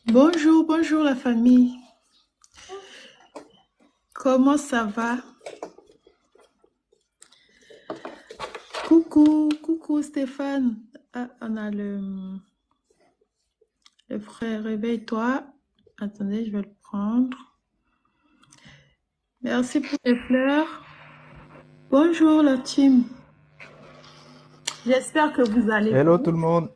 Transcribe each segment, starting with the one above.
Bonjour, bonjour la famille. Comment ça va? Coucou, coucou Stéphane. Ah, on a le frère, réveille-toi. Attendez, je vais le prendre. Merci pour les fleurs. Bonjour la team. J'espère que vous allez Hello bien. tout le monde.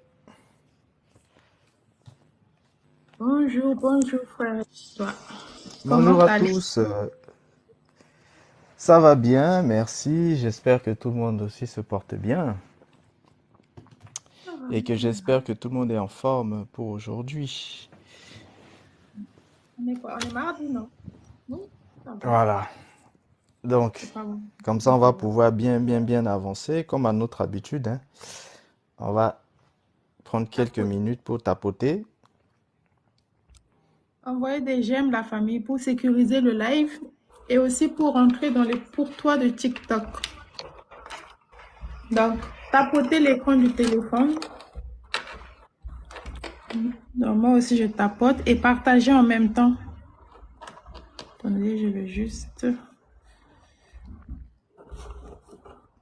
Bonjour, bonjour frère. Toi. Comment Bonjour à allez-vous? tous. Ça va bien, merci. J'espère que tout le monde aussi se porte bien et que j'espère que tout le monde est en forme pour aujourd'hui. On est quoi? On est mardi, non? Oui, ça va. Voilà. Donc, C'est pas bon. comme ça, on va pouvoir bien avancer comme à notre habitude, hein. On va prendre quelques minutes pour tapoter. Envoyez des j'aime la famille pour sécuriser le live et aussi pour rentrer dans les pourtois de TikTok. Donc, tapotez l'écran du téléphone. Donc, moi aussi, je tapote et partagez en même temps. Attendez, je vais juste...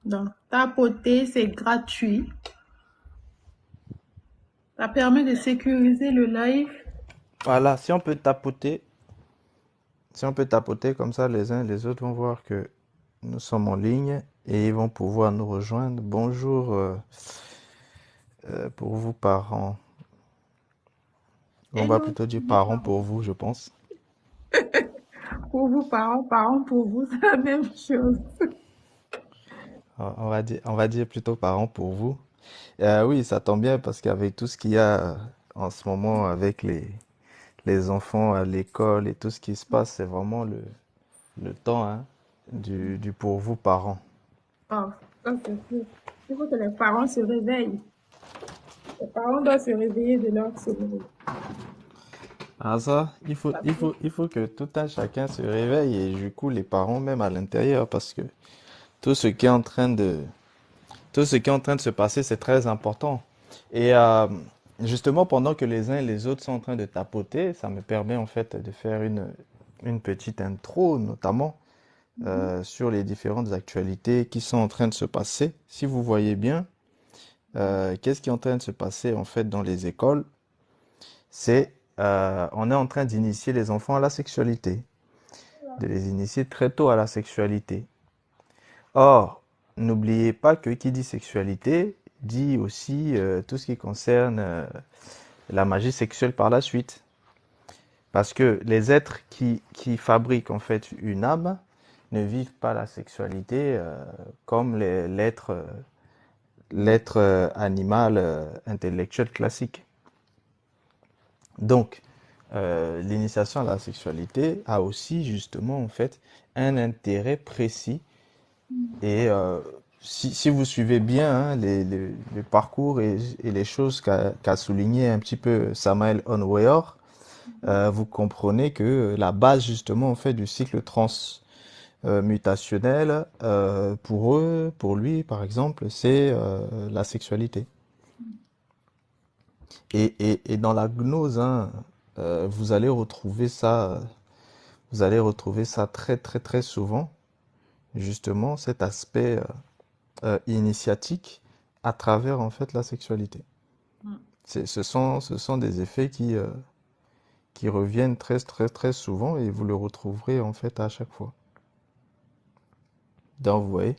Donc, tapoter, c'est gratuit. Ça permet de sécuriser le live. Voilà, si on peut tapoter comme ça, les uns et les autres vont voir que nous sommes en ligne et ils vont pouvoir nous rejoindre. Bonjour pour vous parents. On va Hello, plutôt dire parents pour vous, je pense. pour vous, parents, parents pour vous, c'est la même chose. On va dire plutôt parents pour vous. Oui, ça tombe bien parce qu'avec tout ce qu'il y a en ce moment avec les enfants à l'école et tout ce qui se passe, c'est vraiment le temps hein, du pour vous parents. Oh, ça c'est sûr. Il faut que les parents se réveillent. Les parents doivent se réveiller de leur sommeil. Ah ça, il faut que tout un chacun se réveille et du coup les parents même à l'intérieur parce que tout ce qui est en train de tout ce qui est en train de se passer, c'est très important. Et justement, pendant que les uns et les autres sont en train de tapoter, ça me permet en fait de faire une petite intro, notamment sur les différentes actualités qui sont en train de se passer. Si vous voyez bien, qu'est-ce qui est en train de se passer en fait dans les écoles? On est en train d'initier les enfants à la sexualité, de les initier très tôt à la sexualité. Or, n'oubliez pas que qui dit sexualité dit aussi tout ce qui concerne la magie sexuelle par la suite. Parce que les êtres qui fabriquent en fait une âme ne vivent pas la sexualité comme l'être animal intellectuel classique. Donc, l'initiation à la sexualité a aussi justement en fait un intérêt précis et si vous suivez bien hein, le parcours et les choses qu'a souligné un petit peu Samael Onweor, vous comprenez que la base justement en fait du cycle transmutationnel pour eux, pour lui par exemple, c'est la sexualité. Et dans la gnose, hein, vous allez retrouver ça très très très souvent, justement cet aspect initiatique à travers en fait la sexualité. Ce sont des effets qui reviennent très très très souvent et vous le retrouverez en fait à chaque fois. Donc vous voyez,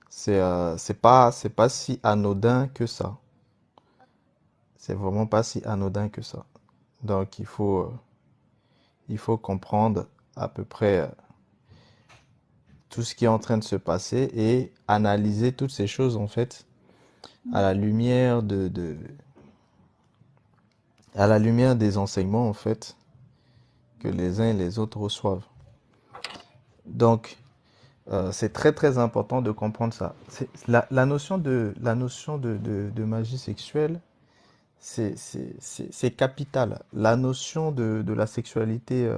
c'est pas si anodin que ça. C'est vraiment pas si anodin que ça. Donc il faut comprendre à peu près tout ce qui est en train de se passer et analyser toutes ces choses en fait à la lumière à la lumière des enseignements en fait que les uns et les autres reçoivent. Donc c'est très très important de comprendre ça. La notion de magie sexuelle, c'est capital. La notion de la sexualité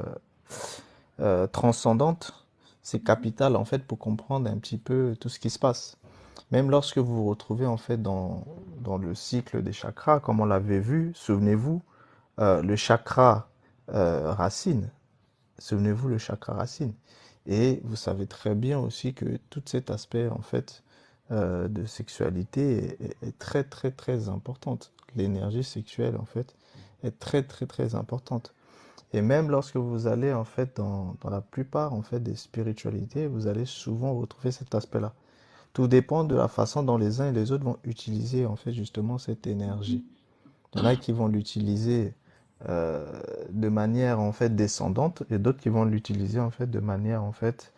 transcendante, c'est capital en fait pour comprendre un petit peu tout ce qui se passe. Même lorsque vous vous retrouvez en fait dans le cycle des chakras, comme on l'avait vu, souvenez-vous, le chakra racine. Souvenez-vous, le chakra racine. Et vous savez très bien aussi que tout cet aspect, en fait, de sexualité est très, très, très importante. L'énergie sexuelle, en fait, est très, très, très importante. Et même lorsque vous allez, en fait, dans la plupart, en fait, des spiritualités, vous allez souvent retrouver cet aspect-là. Tout dépend de la façon dont les uns et les autres vont utiliser, en fait, justement, cette énergie. Il y en a qui vont l'utiliser euh, de manière en fait descendante et d'autres qui vont l'utiliser en fait de manière en fait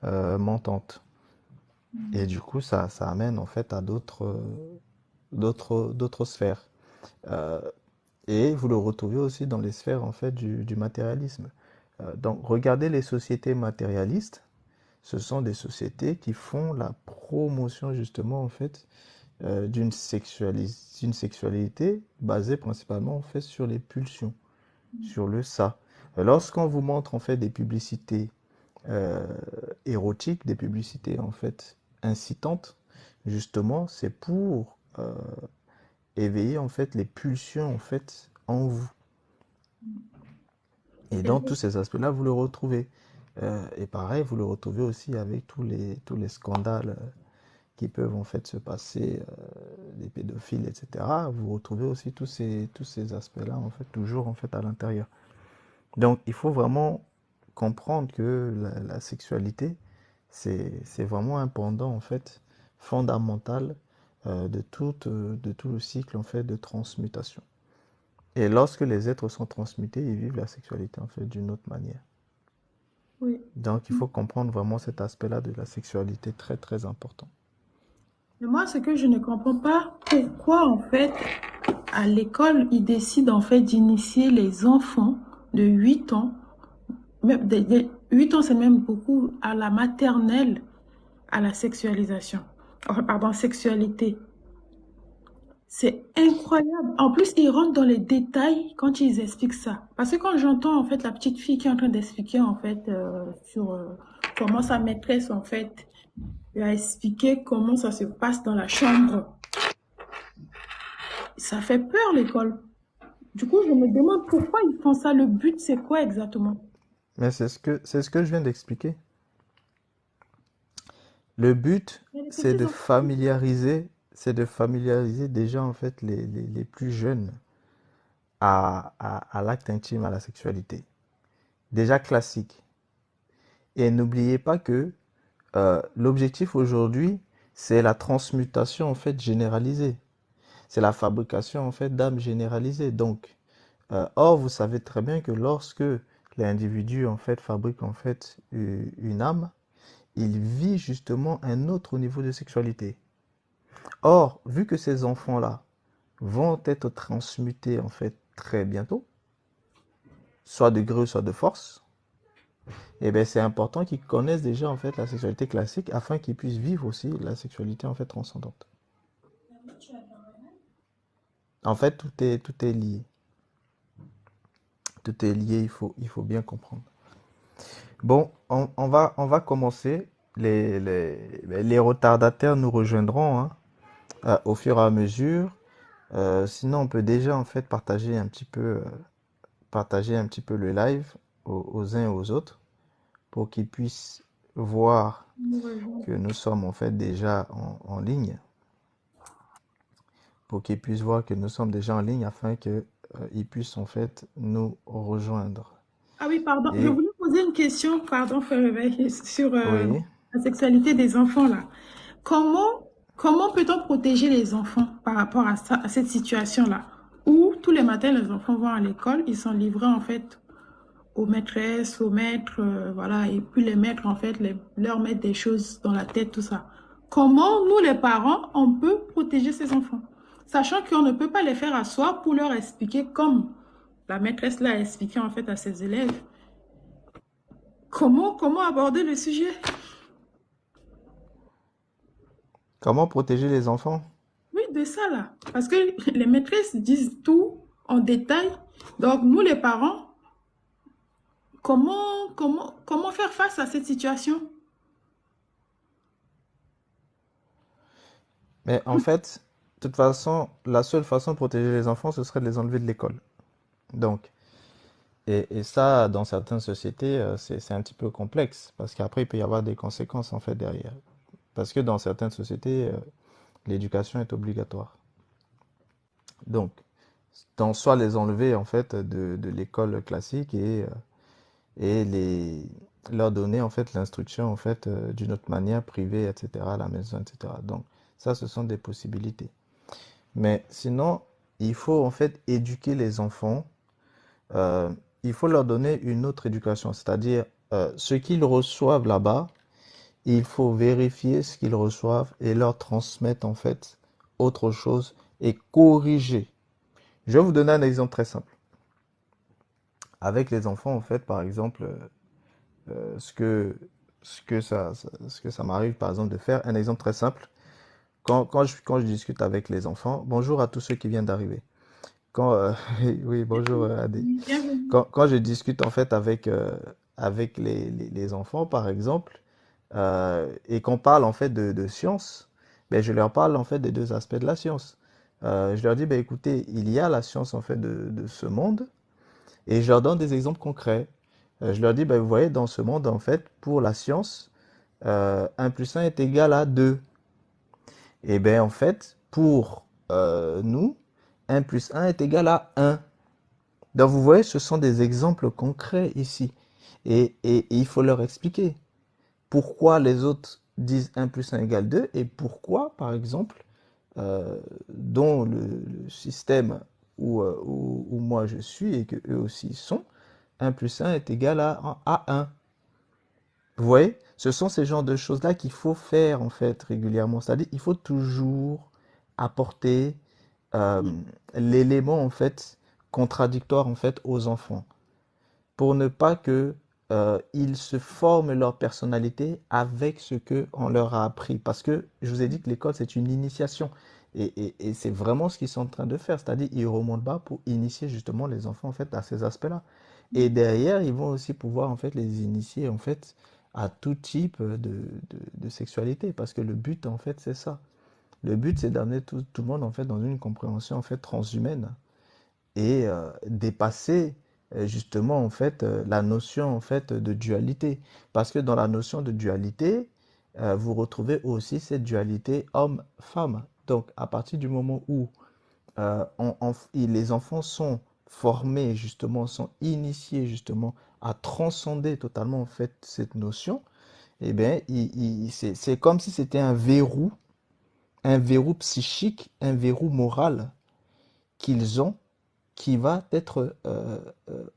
montante. Et du coup, ça amène en fait à d'autres sphères. Euh, et vous le retrouvez aussi dans les sphères en fait du matérialisme. Donc, regardez les sociétés matérialistes. Ce sont des sociétés qui font la promotion justement en fait d'une sexualité basée principalement en fait sur les pulsions, sur le ça. Lorsqu'on vous montre en fait des publicités euh, érotiques, des publicités en fait incitantes, justement, c'est pour éveiller en fait les pulsions en fait en vous. Et C'est dans vrai. tous ces aspects-là, vous le retrouvez. Et pareil, vous le retrouvez aussi avec tous les scandales qui peuvent en fait se passer, des pédophiles, etc. Vous retrouvez aussi tous ces aspects-là en fait toujours en fait à l'intérieur. Donc il faut vraiment comprendre que la sexualité c'est vraiment un pendant en fait fondamental de tout le cycle en fait de transmutation. Et lorsque les êtres sont transmutés, ils vivent la sexualité en fait d'une autre manière. Oui. Donc il faut comprendre vraiment cet aspect-là de la sexualité très très important. Mais moi, ce que je ne comprends pas, pourquoi en fait, à l'école, ils décident en fait d'initier les enfants de 8 ans, même 8 ans, c'est même beaucoup, à la maternelle, à la sexualisation. Enfin, pardon, sexualité. C'est incroyable. En plus, ils rentrent dans les détails quand ils expliquent ça. Parce que quand j'entends en fait la petite fille qui est en train d'expliquer en fait sur comment sa maîtresse en fait lui a expliqué comment ça se passe dans la chambre, ça fait peur l'école. Du coup, je me demande pourquoi ils font ça. Le but, c'est quoi exactement? Mais c'est ce que je viens d'expliquer. Le but, Il y a des c'est petits de enfants. familiariser, c'est de familiariser déjà en fait les plus jeunes à l'acte intime, à la sexualité. Déjà classique. Et n'oubliez pas que l'objectif aujourd'hui, c'est la transmutation en fait généralisée. C'est la fabrication en fait d'âmes généralisées. Donc, or, vous savez très bien que lorsque l'individu en fait fabrique en fait une âme, il vit justement un autre niveau de sexualité. Or, vu que ces enfants-là vont être transmutés en fait très bientôt, soit de gré, soit de force, et bien c'est important qu'ils connaissent déjà en fait la sexualité classique afin qu'ils puissent vivre aussi la sexualité en fait transcendante. En fait, tout est lié. Tout est lié, il faut bien comprendre. Bon, on va commencer. Les retardataires nous rejoindront hein, au fur et à mesure. Sinon, on peut déjà en fait partager un petit peu le live aux uns et aux autres pour qu'ils puissent voir que nous sommes en fait déjà en ligne, pour qu'ils puissent voir que nous sommes déjà en ligne afin que ils puissent en fait nous rejoindre. Ah oui, pardon. Je Et voulais poser une question, pardon, Frère Réveil, sur oui, la sexualité des enfants là. Comment peut-on protéger les enfants par rapport à ça, à cette situation-là, où tous les matins les enfants vont à l'école, ils sont livrés en fait aux maîtresses, aux maîtres, voilà, et puis les maîtres en fait leur mettent des choses dans la tête, tout ça. Comment nous les parents on peut protéger ces enfants, sachant qu'on ne peut pas les faire asseoir pour leur expliquer comme la maîtresse l'a expliqué en fait à ses élèves. Comment aborder le sujet? comment protéger les enfants? Oui, de ça là. Parce que les maîtresses disent tout en détail. Donc, nous, les parents, comment faire face à cette situation? Mais en fait, de toute façon, la seule façon de protéger les enfants, ce serait de les enlever de l'école. Donc, et ça, dans certaines sociétés, c'est un petit peu complexe parce qu'après, il peut y avoir des conséquences en fait derrière. Parce que dans certaines sociétés, l'éducation est obligatoire. Donc, soit les enlever en fait de l'école classique et leur donner en fait l'instruction en fait d'une autre manière privée, etc., à la maison, etc. Donc, ça, ce sont des possibilités. Mais sinon, il faut en fait éduquer les enfants. euh, il faut leur donner une autre éducation, c'est-à-dire ce qu'ils reçoivent là-bas, il faut vérifier ce qu'ils reçoivent et leur transmettre en fait autre chose et corriger. Je vais vous donner un exemple très simple. Avec les enfants, en fait, par exemple, ce que, ce que ça m'arrive, par exemple, de faire, un exemple très simple. Quand je discute avec les enfants, bonjour à tous ceux qui viennent d'arriver. Oui, bonjour Adé. Bienvenue. Quand je discute en fait avec les enfants, par exemple, et qu'on parle en fait de science, ben, je leur parle en fait des deux aspects de la science. Je leur dis, ben, écoutez, il y a la science en fait de ce monde, et je leur donne des exemples concrets. Je leur dis, ben, vous voyez, dans ce monde, en fait, pour la science, 1 plus 1 est égal à 2. Et bien, en fait, pour nous, 1 plus 1 est égal à 1. Donc, vous voyez, ce sont des exemples concrets ici. Et il faut leur expliquer pourquoi les autres disent 1 plus 1 égale 2 et pourquoi, par exemple, dans le système où moi je suis et que eux aussi sont, 1 plus 1 est égal à 1. Vous voyez, ce sont ces genres de choses-là qu'il faut faire en fait régulièrement. C'est-à-dire, il faut toujours apporter euh, l'élément en fait contradictoire en fait aux enfants pour ne pas que ils se forment leur personnalité avec ce que on leur a appris. Parce que je vous ai dit que l'école c'est une initiation et c'est vraiment ce qu'ils sont en train de faire. C'est-à-dire, ils remontent bas pour initier justement les enfants en fait à ces aspects-là. Et derrière, ils vont aussi pouvoir en fait les initier en fait à tout type de sexualité. Parce que le but en fait c'est ça. Le but c'est d'amener tout le monde en fait dans une compréhension en fait transhumaine et dépasser justement en fait la notion en fait de dualité. Parce que dans la notion de dualité, vous retrouvez aussi cette dualité homme-femme. Donc à partir du moment où les enfants sont formés justement, sont initiés justement à transcender totalement en fait cette notion, eh bien, c'est comme si c'était un verrou psychique, un verrou moral qu'ils ont qui va être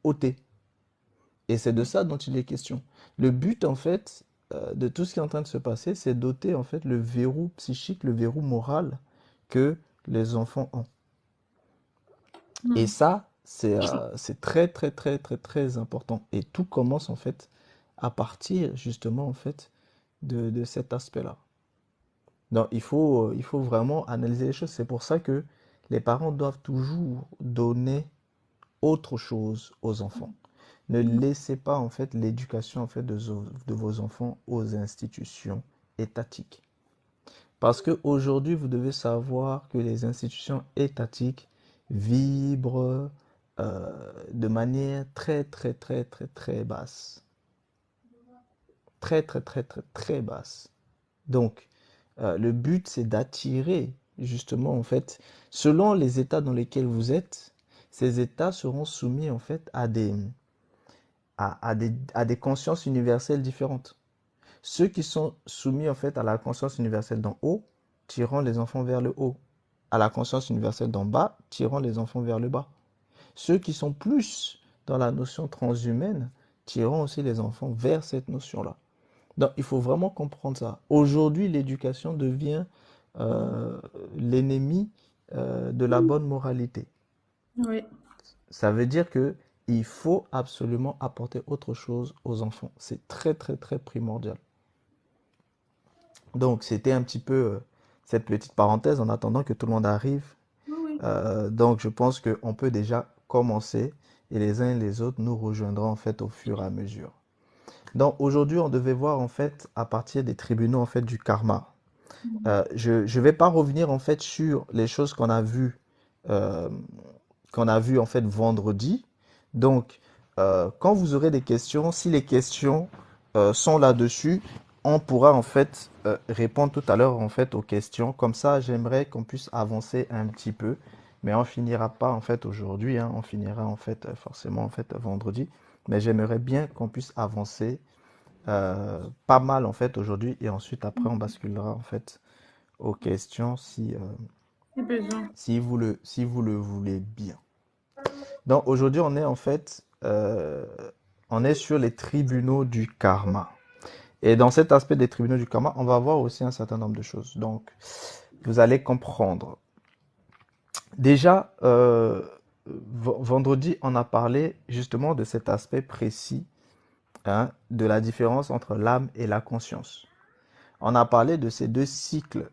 ôté. Et c'est de ça dont il est question. Le but, en fait, de tout ce qui est en train de se passer, c'est d'ôter, en fait, le verrou psychique, le verrou moral que les enfants ont. Et Hmm. ça, c'est très, très, très, très, très important. Et tout commence, en fait, à partir, justement, en fait, de cet aspect-là. Donc, il faut vraiment analyser les choses. C'est pour ça que les parents doivent toujours donner autre chose aux enfants. Ne laissez pas en fait l'éducation en fait de vos enfants aux institutions étatiques. Parce qu'aujourd'hui, vous devez savoir que les institutions étatiques vibrent de manière très très très très très basse. Très très très très très basse. Donc, le but c'est d'attirer justement en fait, selon les états dans lesquels vous êtes, ces états seront soumis en fait à des consciences universelles différentes. Ceux qui sont soumis en fait à la conscience universelle d'en haut tireront les enfants vers le haut. À la conscience universelle d'en bas tireront les enfants vers le bas. Ceux qui sont plus dans la notion transhumaine tireront aussi les enfants vers cette notion-là. Donc il faut vraiment comprendre ça. Aujourd'hui, l'éducation devient euh, l'ennemi de la bonne moralité. Oui. Ça veut dire que il faut absolument apporter autre chose aux enfants. C'est très très très primordial. Donc c'était un petit peu cette petite parenthèse en attendant que tout le monde arrive. Oui, oui. Donc je pense qu'on peut déjà commencer et les uns et les autres nous rejoindront en fait au fur et à mesure. Donc aujourd'hui on devait voir en fait à partir des tribunaux en fait du karma. Je vais pas revenir en fait sur les choses qu'on a vues euh, qu'on a vu en fait vendredi. Donc, quand vous aurez des questions, si les questions sont là-dessus, on pourra en fait répondre tout à l'heure en fait aux questions. Comme ça, j'aimerais qu'on puisse avancer un petit peu, mais on finira pas en fait aujourd'hui, hein. On finira en fait forcément en fait vendredi. Mais j'aimerais bien qu'on puisse avancer pas mal en fait aujourd'hui et ensuite après on basculera en fait aux questions Si besoin. si vous le voulez bien. Donc aujourd'hui on est en fait on est sur les tribunaux du karma. Et dans cet aspect des tribunaux du karma, on va voir aussi un certain nombre de choses. Donc vous allez comprendre. Déjà, vendredi, on a parlé justement de cet aspect précis, hein, de la différence entre l'âme et la conscience. On a parlé de ces deux cycles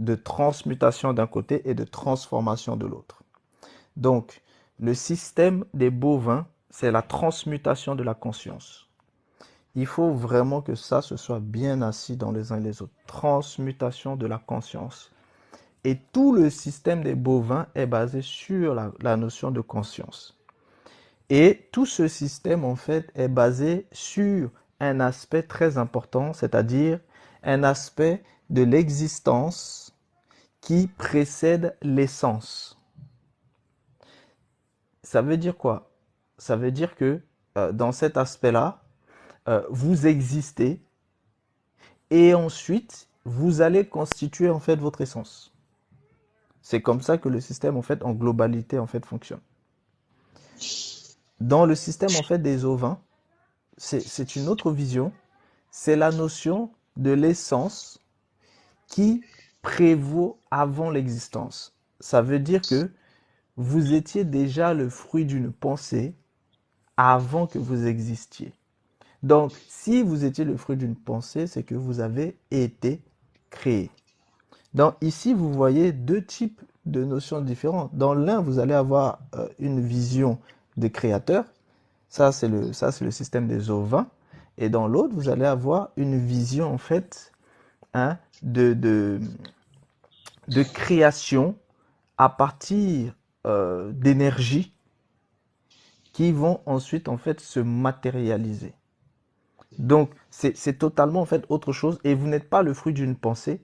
de transmutation d'un côté et de transformation de l'autre. Donc, le système des bovins, c'est la transmutation de la conscience. Il faut vraiment que ça se soit bien assis dans les uns et les autres. Transmutation de la conscience. Et tout le système des bovins est basé sur la notion de conscience. Et tout ce système, en fait, est basé sur un aspect très important, c'est-à-dire un aspect de l'existence qui précède l'essence. Ça veut dire quoi? Ça veut dire que dans cet aspect-là, vous existez et ensuite, vous allez constituer en fait votre essence. C'est comme ça que le système en fait en globalité en fait fonctionne. Dans le système en fait des ovins, c'est une autre vision, c'est la notion de l'essence qui prévaut avant l'existence. Ça veut dire que vous étiez déjà le fruit d'une pensée avant que vous existiez. Donc, si vous étiez le fruit d'une pensée, c'est que vous avez été créé. Donc, ici, vous voyez deux types de notions différentes. Dans l'un, vous allez avoir une vision des créateurs. Ça, c'est le système des ovins. Et dans l'autre, vous allez avoir une vision, en fait, hein, de création à partir d'énergies qui vont ensuite, en fait, se matérialiser. Donc, c'est totalement, en fait, autre chose. Et vous n'êtes pas le fruit d'une pensée,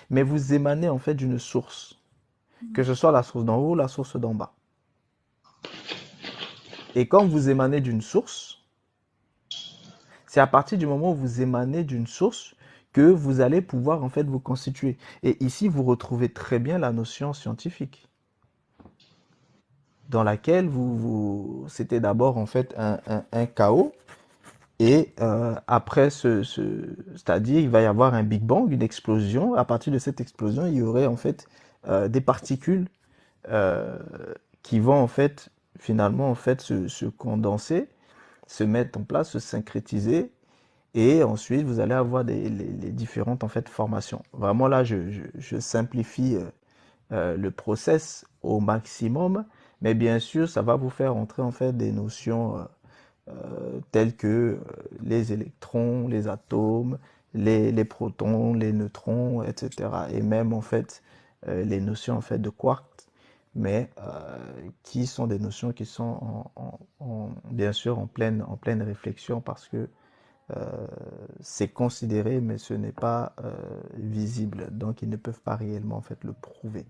mais vous émanez, en fait, d'une source. Que ce soit la source d'en haut ou la source d'en bas. Et quand vous émanez d'une source, c'est à partir du moment où vous émanez d'une source que vous allez pouvoir en fait vous constituer. Et ici, vous retrouvez très bien la notion scientifique, dans laquelle c'était d'abord en fait un chaos, et après c'est-à-dire il va y avoir un Big Bang, une explosion. À partir de cette explosion, il y aurait en fait des particules euh, qui vont en fait finalement en fait se condenser, se mettre en place, se syncrétiser, et ensuite vous allez avoir les différentes en fait formations. Vraiment là, je simplifie le process au maximum, mais bien sûr, ça va vous faire entrer en fait des notions telles que les électrons, les atomes, les protons, les neutrons, etc. Et même en fait les notions en fait de quark, mais qui sont des notions qui sont bien sûr en pleine réflexion parce que c'est considéré, mais ce n'est pas visible. Donc, ils ne peuvent pas réellement en fait le prouver.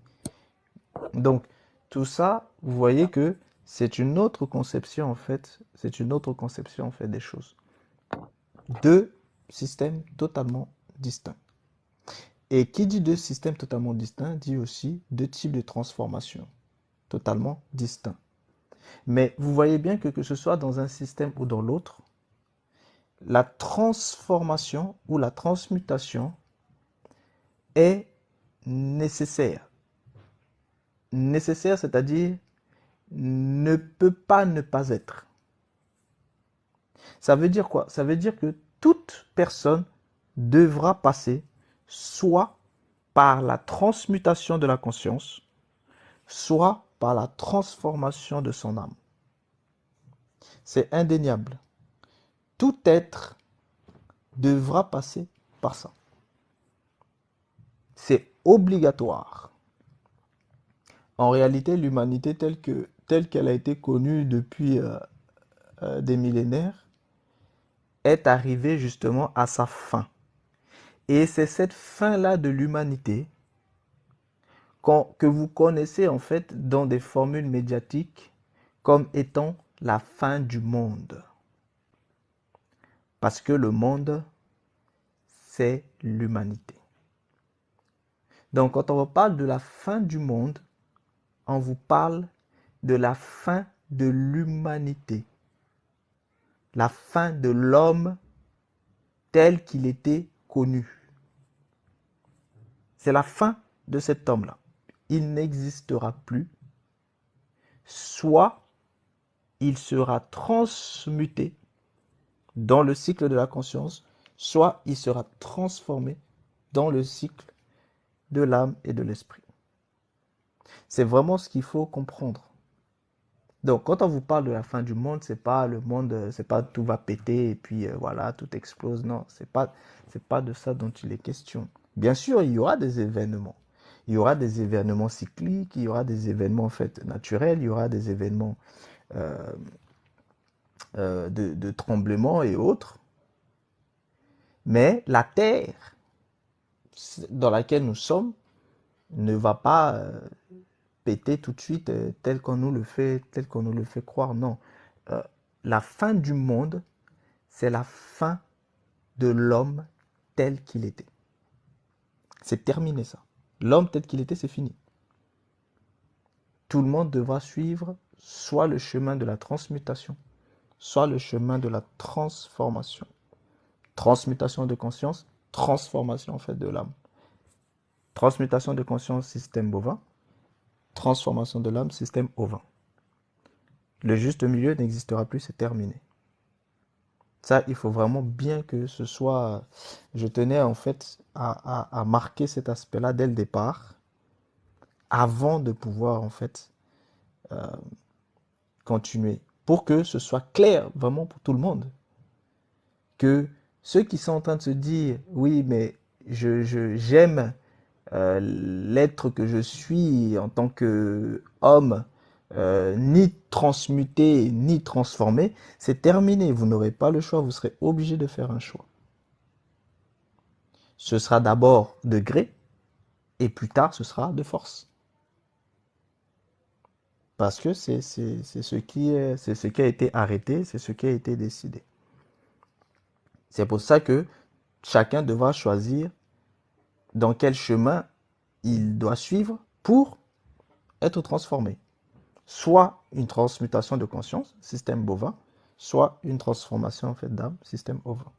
Donc, tout ça, vous voyez que c'est une autre conception en fait. C'est une autre conception en fait des choses. Deux systèmes totalement distincts. Et qui dit deux systèmes totalement distincts dit aussi deux types de transformation totalement distincts. Mais vous voyez bien que ce soit dans un système ou dans l'autre, la transformation ou la transmutation est nécessaire. Nécessaire, c'est-à-dire ne peut pas ne pas être. Ça veut dire quoi? Ça veut dire que toute personne devra passer soit par la transmutation de la conscience, soit par la transformation de son âme. C'est indéniable. Tout être devra passer par ça. C'est obligatoire. En réalité, l'humanité telle qu'elle a été connue depuis des millénaires, est arrivée justement à sa fin. Et c'est cette fin-là de l'humanité que vous connaissez en fait dans des formules médiatiques comme étant la fin du monde. Parce que le monde, c'est l'humanité. Donc quand on vous parle de la fin du monde, on vous parle de la fin de l'humanité. La fin de l'homme tel qu'il était connu. C'est la fin de cet homme-là. Il n'existera plus. Soit il sera transmuté dans le cycle de la conscience, soit il sera transformé dans le cycle de l'âme et de l'esprit. C'est vraiment ce qu'il faut comprendre. Donc, quand on vous parle de la fin du monde, c'est pas le monde, c'est pas tout va péter et puis voilà, tout explose. Non, c'est pas de ça dont il est question. Bien sûr, il y aura des événements. Il y aura des événements cycliques, il y aura des événements en fait naturels, il y aura des événements euh, de tremblements et autres. Mais la terre dans laquelle nous sommes ne va pas péter tout de suite tel qu'on nous le fait croire. Non. Euh, la fin du monde, c'est la fin de l'homme tel qu'il était. C'est terminé ça. L'homme tel qu'il était, c'est fini. Tout le monde devra suivre soit le chemin de la transmutation, soit le chemin de la transformation. Transmutation de conscience, transformation en fait de l'âme. Transmutation de conscience, système bovin. Transformation de l'âme, système ovin. Le juste milieu n'existera plus, c'est terminé. Ça, il faut vraiment bien que ce soit... Je tenais en fait à marquer cet aspect-là dès le départ, avant de pouvoir en fait continuer, pour que ce soit clair vraiment pour tout le monde. Que ceux qui sont en train de se dire, oui, mais j'aime l'être que je suis en tant qu'homme, ni transmuté, ni transformé, c'est terminé. Vous n'aurez pas le choix, vous serez obligé de faire un choix. Ce sera d'abord de gré, et plus tard, ce sera de force. Parce que c'est ce qui a été arrêté, c'est ce qui a été décidé. C'est pour ça que chacun devra choisir dans quel chemin il doit suivre pour être transformé. Soit une transmutation de conscience, système bovin, soit une transformation en fait d'âme, système ovin.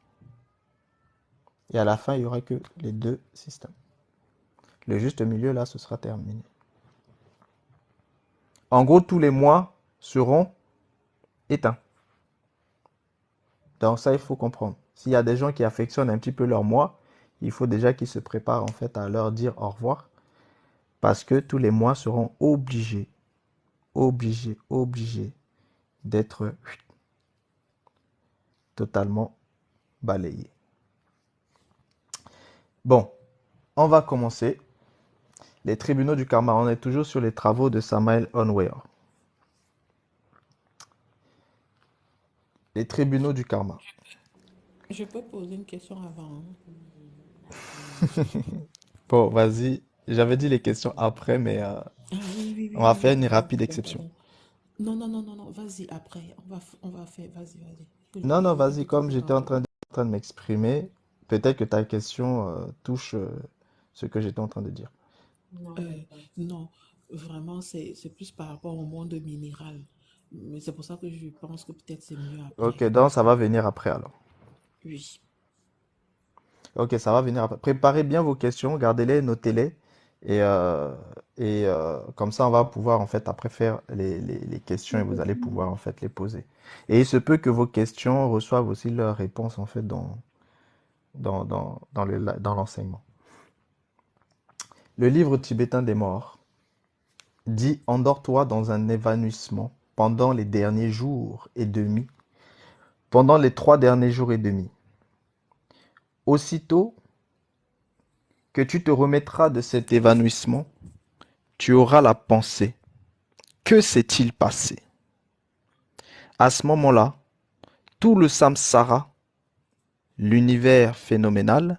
Et à la fin, il n'y aura que les deux systèmes. Le juste milieu, là, ce sera terminé. En gros, tous les mois seront éteints. Donc ça, il faut comprendre. S'il y a des gens qui affectionnent un petit peu leur mois, il faut déjà qu'ils se préparent en fait à leur dire au revoir. Parce que tous les mois seront obligés d'être totalement balayés. Bon, on va commencer. Les tribunaux du karma, on est toujours sur les travaux de Samael Onweor. Les tribunaux du karma. Je peux poser une question avant. Bon, vas-y. J'avais dit les questions après, mais Ah oui, oui, on oui, va oui, faire oui, une pardon, rapide pardon, exception. pardon. Non, non, non, non, non, vas-y, après. On va faire, vas-y, vas-y. Non, non, Je veux vas-y, te comme poser j'étais en tantôt. train de m'exprimer, peut-être que ta question touche ce que j'étais en train de dire. Non, vraiment, c'est plus par rapport au monde minéral. Mais c'est pour ça que je pense que peut-être c'est mieux Ok, après. donc ça va venir après alors. Oui. Ok, ça va venir après. Préparez bien vos questions, gardez-les, notez-les. Et, euh, comme ça, on va pouvoir en fait après faire les questions et vous allez pouvoir en fait les poser. Et il se peut que vos questions reçoivent aussi leurs réponses en fait dans l'enseignement. Le livre tibétain des morts dit: endors-toi dans un évanouissement pendant les derniers jours et demi, pendant les 3 derniers jours et demi. Aussitôt que tu te remettras de cet évanouissement, tu auras la pensée que s'est-il passé? À ce moment-là, tout le samsara, l'univers phénoménal,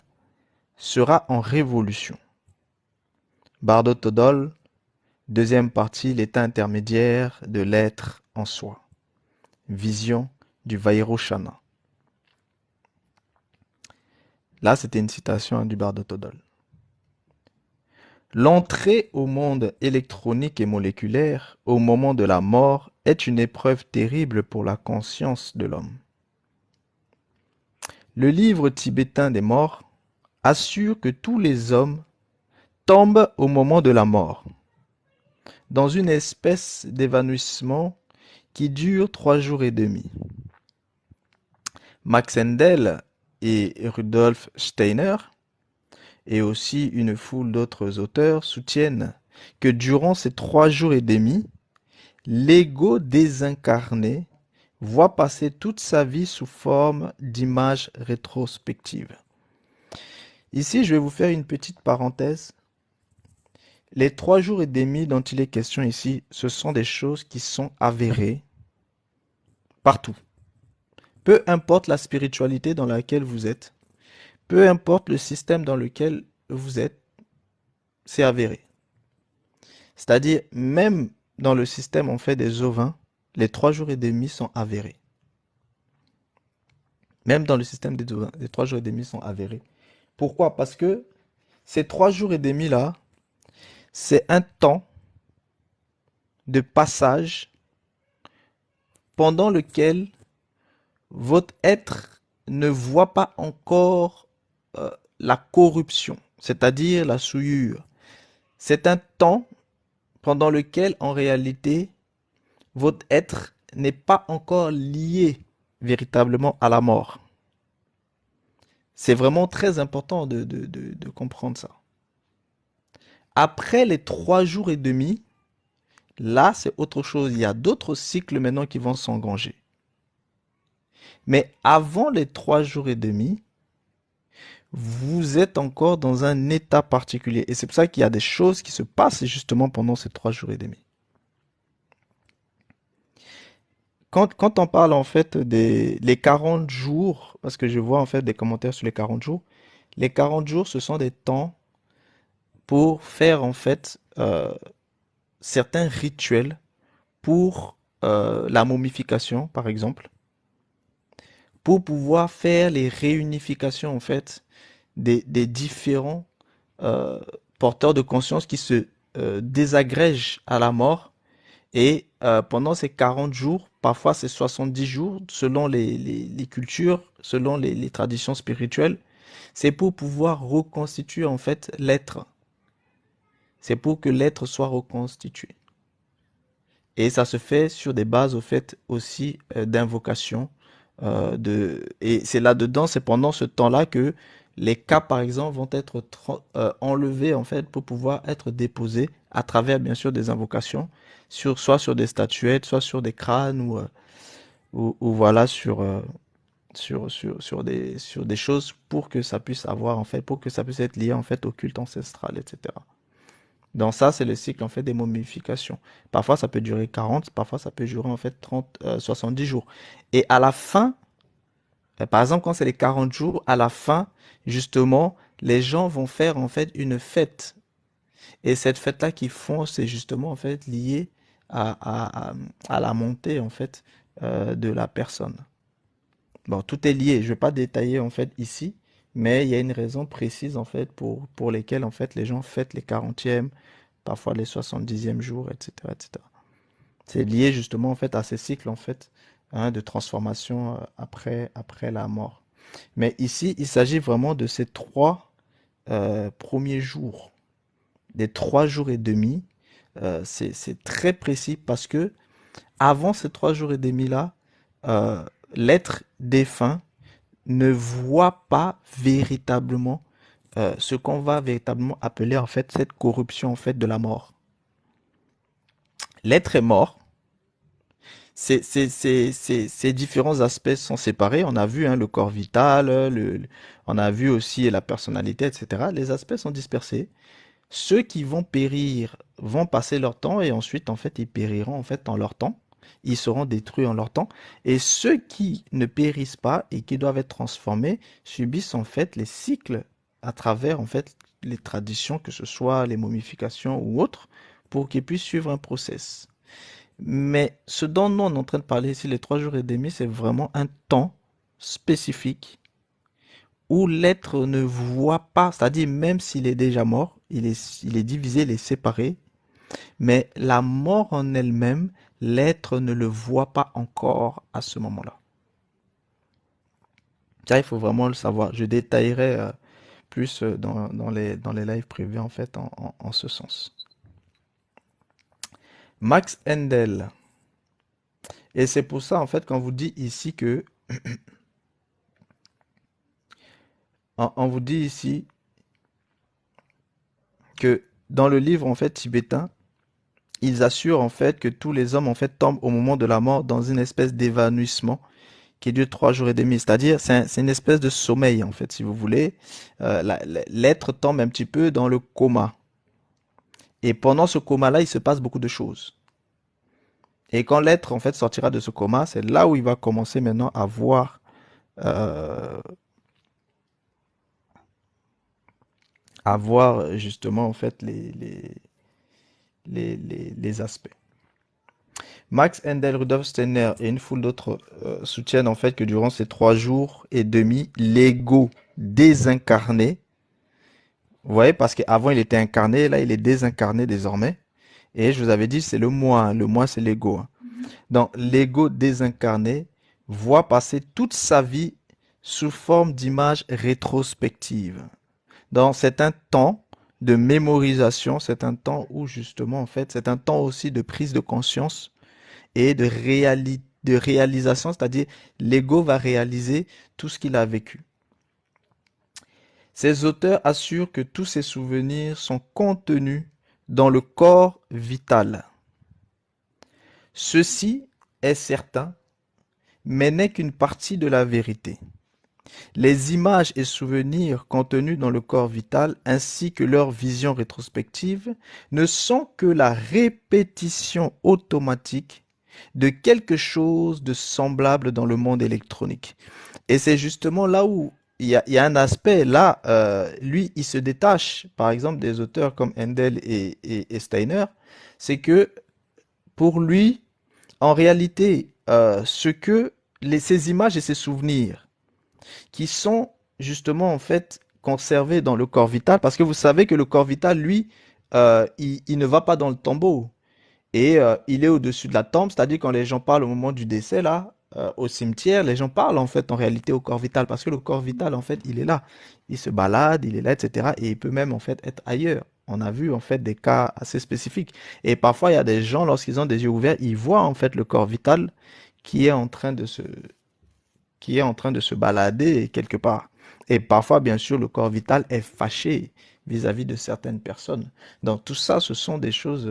sera en révolution. Bardo Todol, deuxième partie, l'état intermédiaire de l'être en soi. Vision du Vairochana. Là, c'était une citation du Bardo Todol. L'entrée au monde électronique et moléculaire au moment de la mort est une épreuve terrible pour la conscience de l'homme. Le livre tibétain des morts assure que tous les hommes tombent au moment de la mort, dans une espèce d'évanouissement qui dure 3 jours et demi. Max Endel et Rudolf Steiner, et aussi une foule d'autres auteurs, soutiennent que durant ces 3 jours et demi, l'ego désincarné voit passer toute sa vie sous forme d'images rétrospectives. Ici, je vais vous faire une petite parenthèse. Les 3 jours et demi dont il est question ici, ce sont des choses qui sont avérées partout. Peu importe la spiritualité dans laquelle vous êtes, peu importe le système dans lequel vous êtes, c'est avéré. C'est-à-dire, même dans le système en fait des ovins, les 3 jours et demi sont avérés. Même dans le système des ovins, les 3 jours et demi sont avérés. Pourquoi? Parce que ces 3 jours et demi là, c'est un temps de passage pendant lequel votre être ne voit pas encore la corruption, c'est-à-dire la souillure. C'est un temps pendant lequel, en réalité, votre être n'est pas encore lié véritablement à la mort. C'est vraiment très important de comprendre ça. Après les 3 jours et demi, là, c'est autre chose. Il y a d'autres cycles maintenant qui vont s'engranger. Mais avant les 3 jours et demi, vous êtes encore dans un état particulier. Et c'est pour ça qu'il y a des choses qui se passent justement pendant ces 3 jours et demi. Quand on parle en fait des les 40 jours, parce que je vois en fait des commentaires sur les 40 jours, ce sont des temps pour faire en fait certains rituels pour la momification, par exemple, pour pouvoir faire les réunifications en fait des différents euh, porteurs de conscience qui se désagrègent à la mort. Et pendant ces 40 jours, parfois c'est 70 jours, selon les cultures, selon les traditions spirituelles, c'est pour pouvoir reconstituer en fait l'être. C'est pour que l'être soit reconstitué. Et ça se fait sur des bases au fait aussi d'invocation. Et c'est là-dedans, c'est pendant ce temps-là que les cas, par exemple, vont être enlevés en fait pour pouvoir être déposés à travers bien sûr des invocations, soit sur des statuettes, soit sur des crânes ou voilà sur des choses pour que ça puisse avoir en fait, pour que ça puisse être lié en fait au culte ancestral, etc. Dans ça, c'est le cycle en fait des momifications. Parfois, ça peut durer 40, parfois, ça peut durer en fait 70 jours. Et à la fin, par exemple, quand c'est les 40 jours, à la fin, justement, les gens vont faire en fait une fête. Et cette fête-là qu'ils font, c'est justement en fait lié à la montée en fait de la personne. Bon, tout est lié. Je ne vais pas détailler en fait ici, mais il y a une raison précise en fait pour lesquelles en fait les gens fêtent les 40e, parfois les 70e jours, etc., etc. C'est lié justement en fait à ces cycles en fait hein, de transformation après la mort. Mais ici, il s'agit vraiment de ces 3 premiers jours, des 3 jours et demi. C'est très précis parce que avant ces 3 jours et demi là, euh, l'être défunt ne voit pas véritablement ce qu'on va véritablement appeler en fait cette corruption en fait de la mort. L'être est mort. Ces différents aspects sont séparés. On a vu hein, le corps vital, on a vu aussi la personnalité, etc. Les aspects sont dispersés. Ceux qui vont périr vont passer leur temps et ensuite, en fait, ils périront en fait en leur temps. Ils seront détruits en leur temps. Et ceux qui ne périssent pas et qui doivent être transformés subissent en fait les cycles à travers en fait les traditions, que ce soit les momifications ou autres, pour qu'ils puissent suivre un process. Mais ce dont nous on est en train de parler ici, les 3 jours et demi, c'est vraiment un temps spécifique où l'être ne voit pas, c'est-à-dire même s'il est déjà mort, il est divisé, il est séparé, mais la mort en elle-même, l'être ne le voit pas encore à ce moment-là. Ça, il faut vraiment le savoir. Je détaillerai plus dans les lives privés en fait en ce sens. Max Endel. Et c'est pour ça en fait qu'on vous dit ici que on vous dit ici que dans le livre en fait tibétain, ils assurent en fait que tous les hommes en fait tombent au moment de la mort dans une espèce d'évanouissement qui dure 3 jours et demi. C'est-à-dire, c'est une espèce de sommeil en fait, si vous voulez. L'être tombe un petit peu dans le coma. Et pendant ce coma-là, il se passe beaucoup de choses. Et quand l'être en fait sortira de ce coma, c'est là où il va commencer maintenant euh, à voir justement en fait les aspects. Max Endel, Rudolf Steiner et une foule d'autres soutiennent en fait que durant ces 3 jours et demi, l'ego désincarné, vous voyez, parce qu'avant il était incarné, là il est désincarné désormais. Et je vous avais dit, c'est le moi, hein. Le moi c'est l'ego, hein. Donc l'ego désincarné voit passer toute sa vie sous forme d'images rétrospectives. Donc c'est un temps de mémorisation, c'est un temps où justement en fait, c'est un temps aussi de prise de conscience et de réalisation, c'est-à-dire l'ego va réaliser tout ce qu'il a vécu. Ces auteurs assurent que tous ces souvenirs sont contenus dans le corps vital. Ceci est certain, mais n'est qu'une partie de la vérité. Les images et souvenirs contenus dans le corps vital ainsi que leur vision rétrospective ne sont que la répétition automatique de quelque chose de semblable dans le monde électronique. Et c'est justement là où il y a un aspect, là, lui, il se détache, par exemple, des auteurs comme Handel et Steiner, c'est que pour lui, en réalité, ces images et ces souvenirs qui sont justement en fait conservés dans le corps vital, parce que vous savez que le corps vital, lui, il ne va pas dans le tombeau. Et il est au-dessus de la tombe, c'est-à-dire quand les gens parlent au moment du décès, là, au cimetière, les gens parlent en fait en réalité au corps vital, parce que le corps vital, en fait, il est là. Il se balade, il est là, etc. Et il peut même en fait être ailleurs. On a vu en fait des cas assez spécifiques. Et parfois, il y a des gens, lorsqu'ils ont des yeux ouverts, ils voient en fait le corps vital qui est en train de se, qui est en train de se balader quelque part. Et parfois, bien sûr, le corps vital est fâché vis-à-vis de certaines personnes. Donc tout ça, ce sont des choses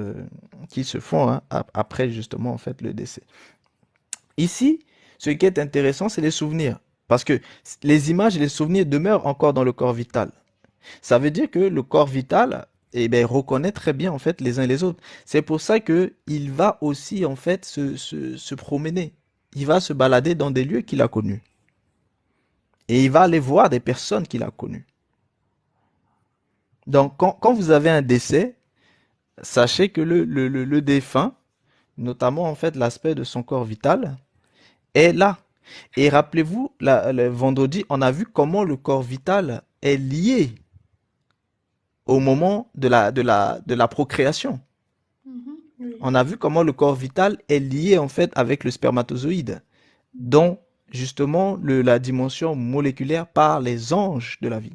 qui se font hein, après justement en fait le décès. Ici, ce qui est intéressant, c'est les souvenirs. Parce que les images et les souvenirs demeurent encore dans le corps vital. Ça veut dire que le corps vital eh ben, reconnaît très bien en fait les uns et les autres. C'est pour ça que il va aussi en fait se promener. Il va se balader dans des lieux qu'il a connus. Et il va aller voir des personnes qu'il a connues. Donc quand vous avez un décès, sachez que le défunt, notamment en fait l'aspect de son corps vital, est là. Et rappelez-vous, le vendredi, on a vu comment le corps vital est lié au moment de la procréation. Oui. On a vu comment le corps vital est lié en fait avec le spermatozoïde, dont justement la dimension moléculaire par les anges de la vie.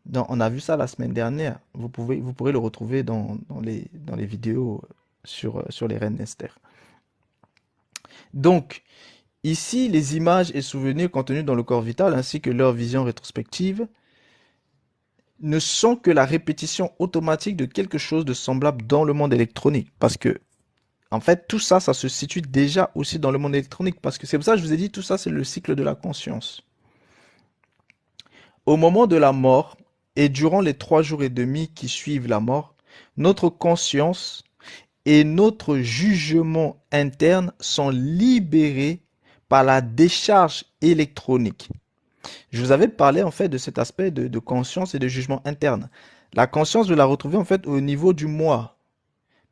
Donc, on a vu ça la semaine dernière. Vous pourrez le retrouver dans les vidéos sur les reines d'Esther. Donc, ici, les images et souvenirs contenus dans le corps vital ainsi que leur vision rétrospective ne sont que la répétition automatique de quelque chose de semblable dans le monde électronique. Parce que, en fait, tout ça, ça se situe déjà aussi dans le monde électronique. Parce que c'est pour ça que je vous ai dit, tout ça, c'est le cycle de la conscience. Au moment de la mort, et durant les 3 jours et demi qui suivent la mort, notre conscience et notre jugement interne sont libérés par la décharge électronique. Je vous avais parlé en fait de cet aspect de conscience et de jugement interne. La conscience, vous la retrouvez en fait au niveau du moi.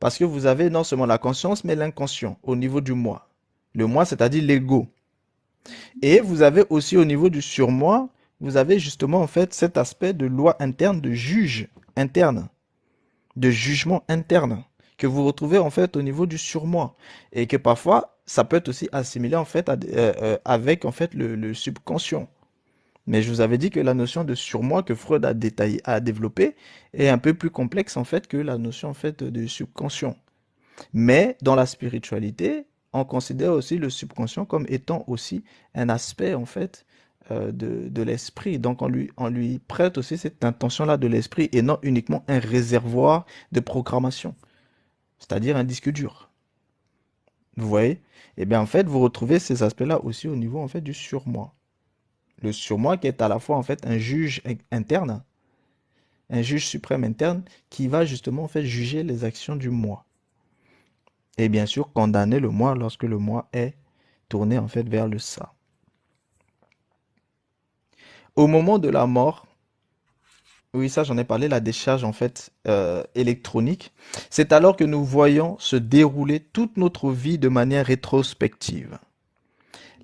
Parce que vous avez non seulement la conscience, mais l'inconscient au niveau du moi. Le moi, c'est-à-dire l'ego. Et vous avez aussi au niveau du surmoi, vous avez justement en fait cet aspect de loi interne, de juge interne, de jugement interne, que vous retrouvez en fait au niveau du surmoi. Et que parfois, ça peut être aussi assimilé en fait avec en fait le subconscient. Mais je vous avais dit que la notion de surmoi que Freud a détaillé, a développé est un peu plus complexe en fait que la notion en fait de subconscient. Mais dans la spiritualité, on considère aussi le subconscient comme étant aussi un aspect en fait de l'esprit. Donc on lui prête aussi cette intention-là de l'esprit et non uniquement un réservoir de programmation, c'est-à-dire un disque dur. Vous voyez? Et bien en fait, vous retrouvez ces aspects-là aussi au niveau en fait du surmoi. Le surmoi qui est à la fois en fait un juge interne, un juge suprême interne qui va justement en fait juger les actions du moi. Et bien sûr condamner le moi lorsque le moi est tourné en fait vers le ça. Au moment de la mort, oui ça j'en ai parlé, la décharge en fait électronique, c'est alors que nous voyons se dérouler toute notre vie de manière rétrospective.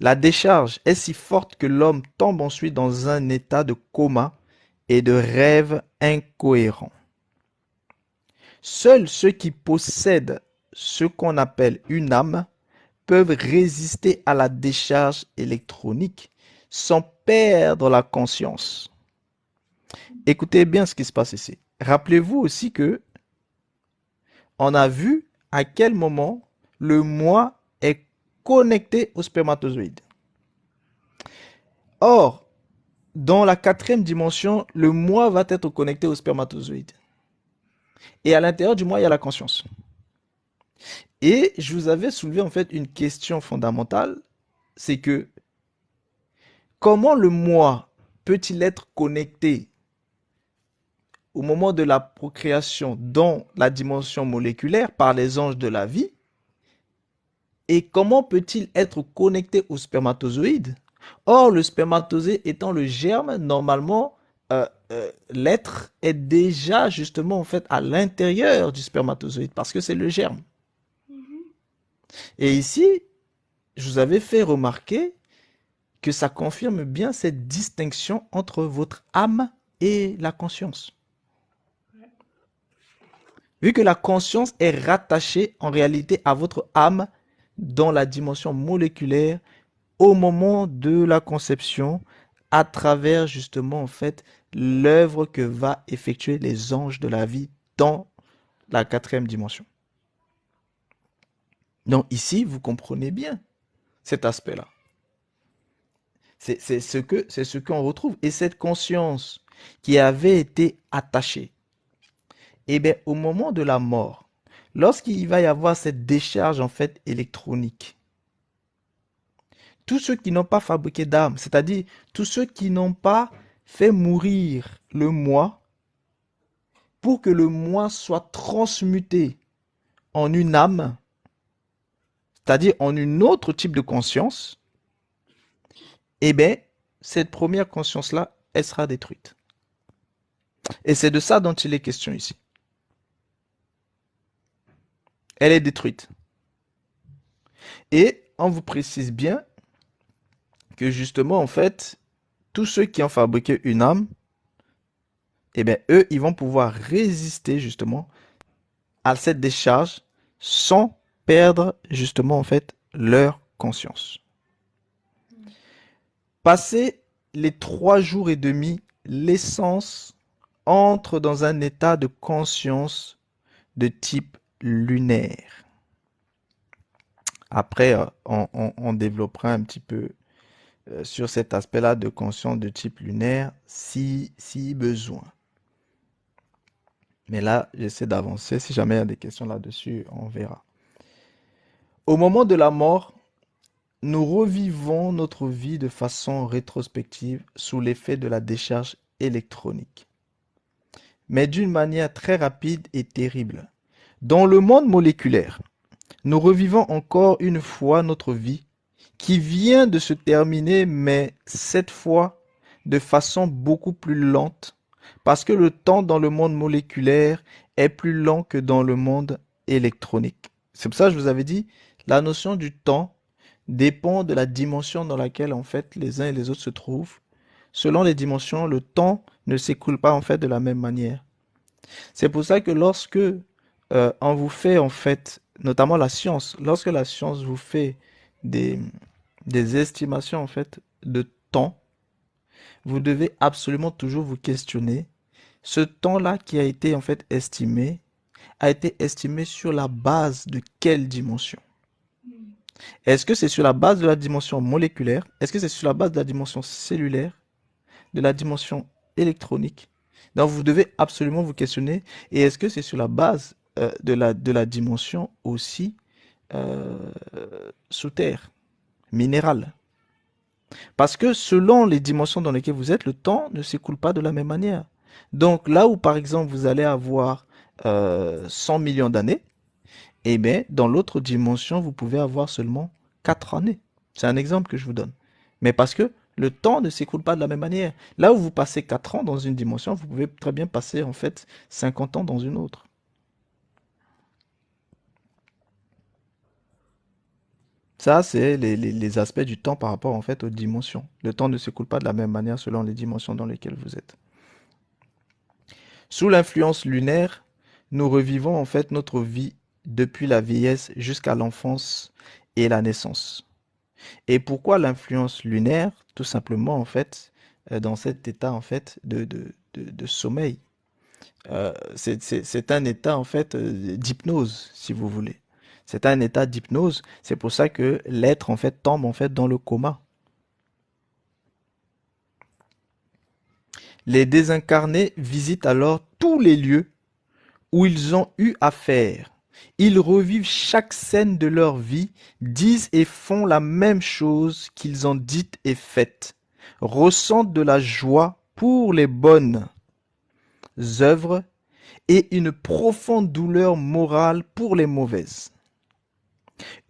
La décharge est si forte que l'homme tombe ensuite dans un état de coma et de rêve incohérent. Seuls ceux qui possèdent ce qu'on appelle une âme peuvent résister à la décharge électronique sans perdre la conscience. Écoutez bien ce qui se passe ici. Rappelez-vous aussi que on a vu à quel moment le moi est connecté au spermatozoïde. Or, dans la 4e dimension, le moi va être connecté au spermatozoïde. Et à l'intérieur du moi, il y a la conscience. Et je vous avais soulevé en fait une question fondamentale, c'est que comment le moi peut-il être connecté au moment de la procréation dans la dimension moléculaire par les anges de la vie, et comment peut-il être connecté au spermatozoïde? Or, le spermatozoïde étant le germe, normalement, l'être est déjà justement en fait à l'intérieur du spermatozoïde parce que c'est le germe. Et ici, je vous avais fait remarquer que ça confirme bien cette distinction entre votre âme et la conscience. Vu que la conscience est rattachée en réalité à votre âme dans la dimension moléculaire au moment de la conception, à travers justement en fait l'œuvre que va effectuer les anges de la vie dans la 4e dimension. Donc ici, vous comprenez bien cet aspect-là. C'est ce qu'on retrouve. Et cette conscience qui avait été attachée, et bien au moment de la mort, lorsqu'il va y avoir cette décharge en fait électronique, tous ceux qui n'ont pas fabriqué d'âme, c'est-à-dire tous ceux qui n'ont pas fait mourir le moi pour que le moi soit transmuté en une âme, c'est-à-dire en une autre type de conscience, eh bien, cette première conscience-là, elle sera détruite. Et c'est de ça dont il est question ici. Elle est détruite. Et on vous précise bien que justement, en fait, tous ceux qui ont fabriqué une âme, eh bien, eux, ils vont pouvoir résister justement à cette décharge sans perdre justement, en fait, leur conscience. Passé les 3 jours et demi, l'essence entre dans un état de conscience de type lunaire. Après, on développera un petit peu sur cet aspect-là de conscience de type lunaire si besoin. Mais là, j'essaie d'avancer. Si jamais il y a des questions là-dessus, on verra. Au moment de la mort, nous revivons notre vie de façon rétrospective sous l'effet de la décharge électronique. mais d'une manière très rapide et terrible. Dans le monde moléculaire, nous revivons encore une fois notre vie qui vient de se terminer, mais cette fois de façon beaucoup plus lente, parce que le temps dans le monde moléculaire est plus lent que dans le monde électronique. C'est pour ça que je vous avais dit, la notion du temps dépend de la dimension dans laquelle en fait les uns et les autres se trouvent. Selon les dimensions, le temps ne s'écoule pas en fait de la même manière. C'est pour ça que lorsque on vous fait en fait, notamment la science, lorsque la science vous fait des, des estimations en fait de temps, vous devez absolument toujours vous questionner. Ce temps-là qui a été en fait estimé, a été estimé sur la base de quelle dimension? Est-ce que c'est sur la base de la dimension moléculaire? Est-ce que c'est sur la base de la dimension cellulaire? De la dimension électronique? Donc vous devez absolument vous questionner. Et est-ce que c'est sur la base de la dimension aussi euh, sous terre, minérale? Parce que selon les dimensions dans lesquelles vous êtes, le temps ne s'écoule pas de la même manière. Donc là où par exemple vous allez avoir 100 millions d'années, eh bien dans l'autre dimension vous pouvez avoir seulement 4 années. C'est un exemple que je vous donne. Mais parce que le temps ne s'écoule pas de la même manière. Là où vous passez 4 ans dans une dimension, vous pouvez très bien passer en fait 50 ans dans une autre. Ça, c'est les aspects du temps par rapport en fait aux dimensions. Le temps ne s'écoule pas de la même manière selon les dimensions dans lesquelles vous êtes. Sous l'influence lunaire, nous revivons en fait notre vie depuis la vieillesse jusqu'à l'enfance et la naissance. Et pourquoi l'influence lunaire? Tout simplement en fait dans cet état en fait de sommeil. C'est un état en fait d'hypnose, si vous voulez. C'est un état d'hypnose. C'est pour ça que l'être en fait tombe en fait dans le coma. Les désincarnés visitent alors tous les lieux où ils ont eu affaire. Ils revivent chaque scène de leur vie, disent et font la même chose qu'ils ont dite et faite, ressentent de la joie pour les bonnes œuvres et une profonde douleur morale pour les mauvaises.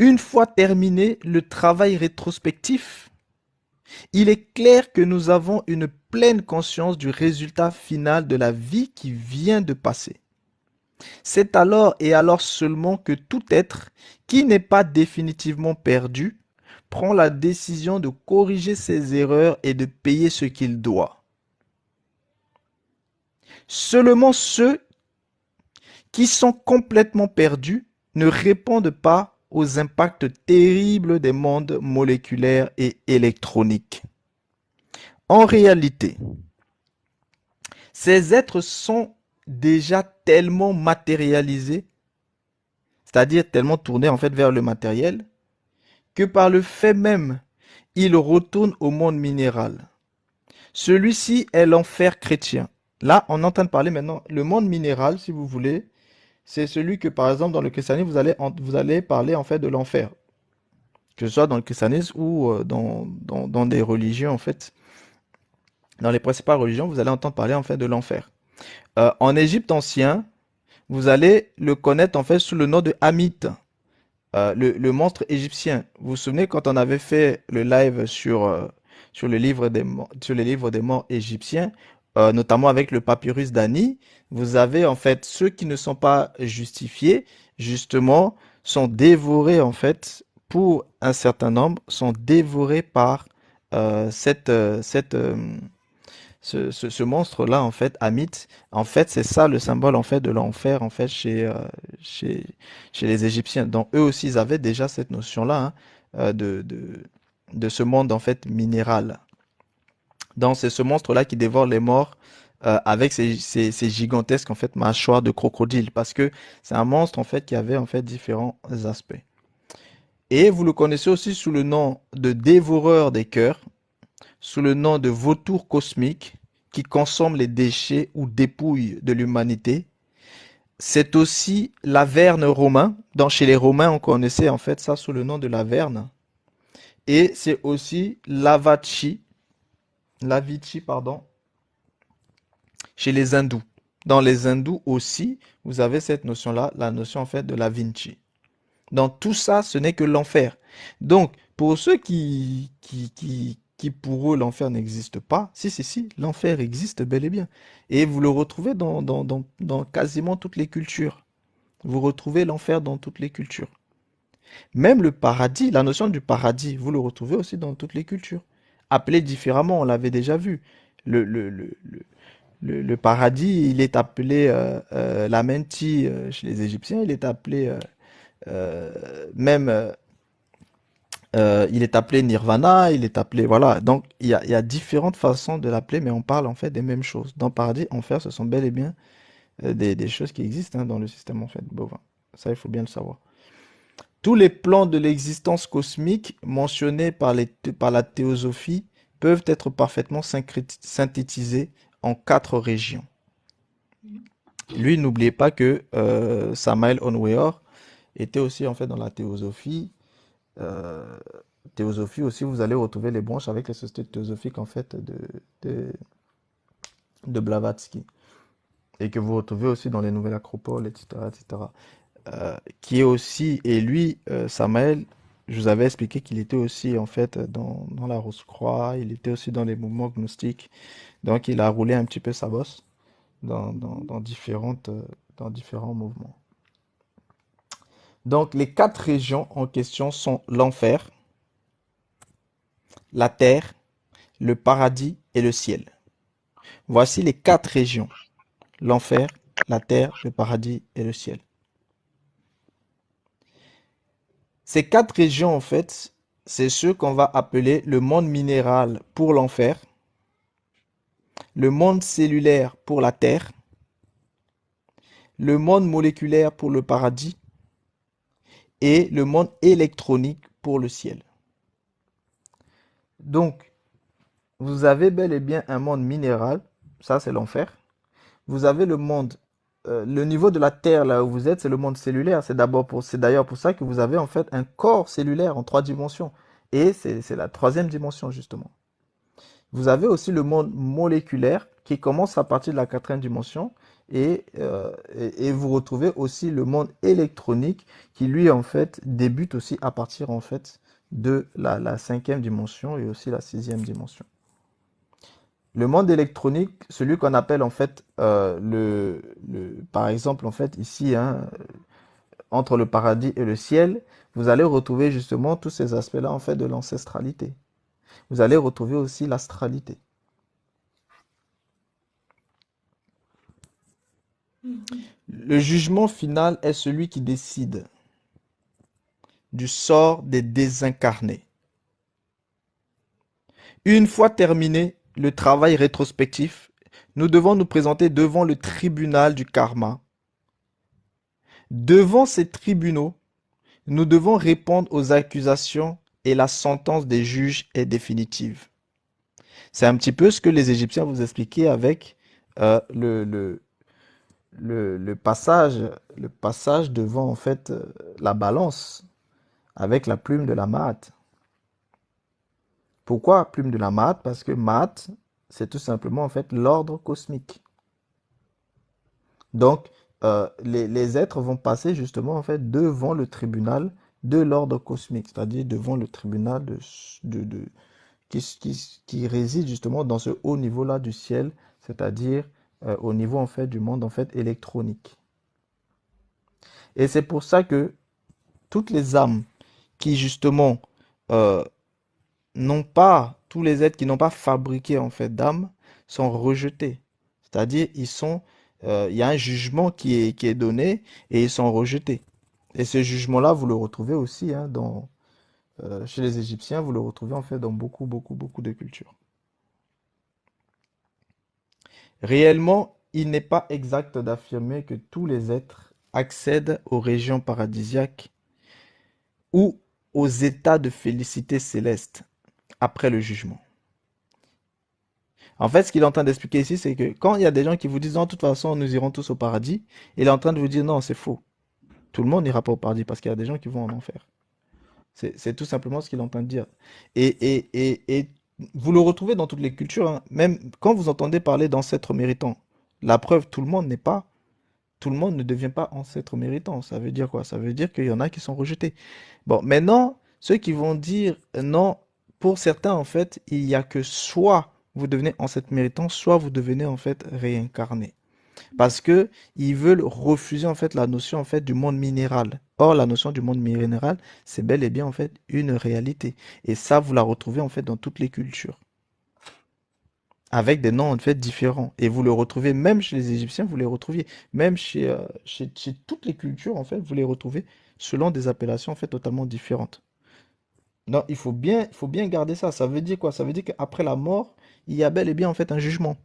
Une fois terminé le travail rétrospectif, il est clair que nous avons une pleine conscience du résultat final de la vie qui vient de passer. C'est alors et alors seulement que tout être qui n'est pas définitivement perdu prend la décision de corriger ses erreurs et de payer ce qu'il doit. Seulement ceux qui sont complètement perdus ne répondent pas aux impacts terribles des mondes moléculaires et électroniques. En réalité, ces êtres sont déjà tellement matérialisés, c'est-à-dire tellement tournés en fait vers le matériel, que par le fait même, ils retournent au monde minéral. Celui-ci est l'enfer chrétien. Là, on est en train de parler maintenant, le monde minéral, si vous voulez, c'est celui que, par exemple, dans le christianisme, vous allez parler en fait de l'enfer. Que ce soit dans le christianisme ou dans des religions, en fait. Dans les principales religions, vous allez entendre parler en fait de l'enfer. En Égypte ancien, vous allez le connaître en fait sous le nom de Hamit, le monstre égyptien. Vous vous souvenez quand on avait fait le live sur le livre sur les livres des morts égyptiens, notamment avec le papyrus d'Ani, vous avez en fait ceux qui ne sont pas justifiés, justement, sont dévorés en fait, pour un certain nombre, sont dévorés par ce monstre-là, en fait, Hamit. En fait, c'est ça le symbole en fait de l'enfer en fait chez, chez les Égyptiens. Donc eux aussi, ils avaient déjà cette notion-là hein, de ce monde en fait minéral. Donc c'est ce monstre-là qui dévore les morts avec ces gigantesques en fait mâchoires de crocodile, parce que c'est un monstre en fait qui avait en fait différents aspects. Et vous le connaissez aussi sous le nom de dévoreur des cœurs, sous le nom de vautour cosmique qui consomme les déchets ou dépouilles de l'humanité. C'est aussi l'Averne romain. Chez les Romains, on connaissait en fait ça sous le nom de l'Averne. Et c'est aussi l'Avici, pardon, chez les Hindous. Dans les hindous aussi, vous avez cette notion-là, la notion en fait de la Vinci. Dans tout ça, ce n'est que l'enfer. Donc, pour ceux qui pour eux, l'enfer n'existe pas, si, l'enfer existe bel et bien. Et vous le retrouvez dans quasiment toutes les cultures. Vous retrouvez l'enfer dans toutes les cultures. Même le paradis, la notion du paradis, vous le retrouvez aussi dans toutes les cultures. Appelé différemment, on l'avait déjà vu. Le, le, le, le, le paradis, il est appelé la menti chez les Égyptiens, il est appelé même il est appelé Nirvana, il est appelé voilà. Donc il y a différentes façons de l'appeler, mais on parle en fait des mêmes choses. Dans paradis, enfer, ce sont bel et bien des choses qui existent dans le système en fait bovin. Ça, il faut bien le savoir. Tous les plans de l'existence cosmique mentionnés par la théosophie peuvent être parfaitement synthétisés en 4 régions. Lui, n'oubliez pas que Samael Onweor était aussi en fait dans la théosophie. Euh, Théosophie aussi, vous allez retrouver les branches avec les sociétés théosophiques en fait de, de Blavatsky et que vous retrouvez aussi dans les Nouvelles Acropoles, etc., etc. Qui est aussi, et lui, Samael, je vous avais expliqué qu'il était aussi en fait dans la Rose-Croix, il était aussi dans les mouvements gnostiques, donc il a roulé un petit peu sa bosse dans différents mouvements. Donc les 4 régions en question sont l'enfer, la terre, le paradis et le ciel. Voici les 4 régions, l'enfer, la terre, le paradis et le ciel. Ces 4 régions, en fait, c'est ce qu'on va appeler le monde minéral pour l'enfer, le monde cellulaire pour la terre, le monde moléculaire pour le paradis et le monde électronique pour le ciel. Donc, vous avez bel et bien un monde minéral, ça c'est l'enfer. Vous avez le niveau de la Terre là où vous êtes, c'est le monde cellulaire. C'est d'ailleurs pour ça que vous avez en fait un corps cellulaire en 3 dimensions. Et c'est la 3e dimension justement. Vous avez aussi le monde moléculaire qui commence à partir de la 4e dimension et vous retrouvez aussi le monde électronique qui lui en fait débute aussi à partir en fait de la 5e dimension et aussi la 6e dimension. Le monde électronique, celui qu'on appelle en fait par exemple en fait ici hein, entre le paradis et le ciel, vous allez retrouver justement tous ces aspects-là en fait de l'ancestralité. Vous allez retrouver aussi l'astralité. Le jugement final est celui qui décide du sort des désincarnés. Une fois terminé le travail rétrospectif, nous devons nous présenter devant le tribunal du karma. Devant ces tribunaux, nous devons répondre aux accusations et la sentence des juges est définitive. C'est un petit peu ce que les Égyptiens vous expliquaient avec euh, le, le, le passage devant en fait la balance avec la plume de la Maat. Pourquoi plume de la Maat? Parce que Maat, c'est tout simplement en fait l'ordre cosmique. Donc, les êtres vont passer justement en fait devant le tribunal de l'ordre cosmique, c'est-à-dire devant le tribunal de, qui réside justement dans ce haut niveau-là du ciel, c'est-à-dire au niveau en fait du monde en fait électronique. Et c'est pour ça que toutes les âmes qui justement euh, n'ont pas, tous les êtres qui n'ont pas fabriqué en fait d'âme sont rejetés. C'est-à-dire il y a un jugement qui est donné et ils sont rejetés. Et ce jugement-là, vous le retrouvez aussi hein, chez les Égyptiens, vous le retrouvez en fait dans beaucoup de cultures. Réellement, il n'est pas exact d'affirmer que tous les êtres accèdent aux régions paradisiaques ou aux états de félicité céleste après le jugement. En fait, ce qu'il est en train d'expliquer ici, c'est que quand il y a des gens qui vous disent, non, de toute façon, nous irons tous au paradis, il est en train de vous dire, non, c'est faux. Tout le monde n'ira pas au paradis parce qu'il y a des gens qui vont en enfer. C'est tout simplement ce qu'il est en train de dire. Et vous le retrouvez dans toutes les cultures, hein. Même quand vous entendez parler d'ancêtres méritants, La preuve, tout le monde ne devient pas ancêtre méritant. Ça veut dire quoi? Ça veut dire qu'il y en a qui sont rejetés. Bon, maintenant, ceux qui vont dire non, pour certains, en fait, il y a que soit vous devenez ancêtre méritant, soit vous devenez en fait réincarné. Parce que ils veulent refuser en fait la notion en fait du monde minéral. Or, la notion du monde minéral, c'est bel et bien en fait une réalité. Et ça, vous la retrouvez en fait dans toutes les cultures, avec des noms en fait différents. Et vous le retrouvez même chez les Égyptiens, vous les retrouviez même chez toutes les cultures en fait, vous les retrouvez selon des appellations en fait totalement différentes. Non, il faut bien garder ça. Ça veut dire quoi? Ça veut dire qu'après la mort, il y a bel et bien en fait un jugement.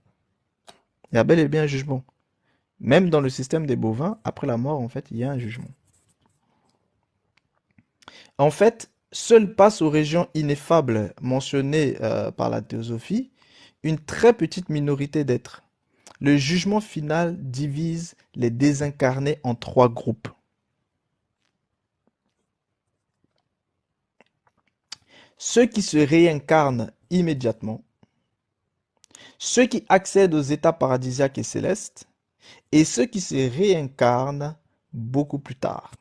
Il y a bel et bien un jugement. Même dans le système des bovins, après la mort, en fait, il y a un jugement. En fait, seul passe aux régions ineffables mentionnées par la théosophie une très petite minorité d'êtres. Le jugement final divise les désincarnés en trois groupes. Ceux qui se réincarnent immédiatement, ceux qui accèdent aux états paradisiaques et célestes, et ceux qui se réincarnent beaucoup plus tard.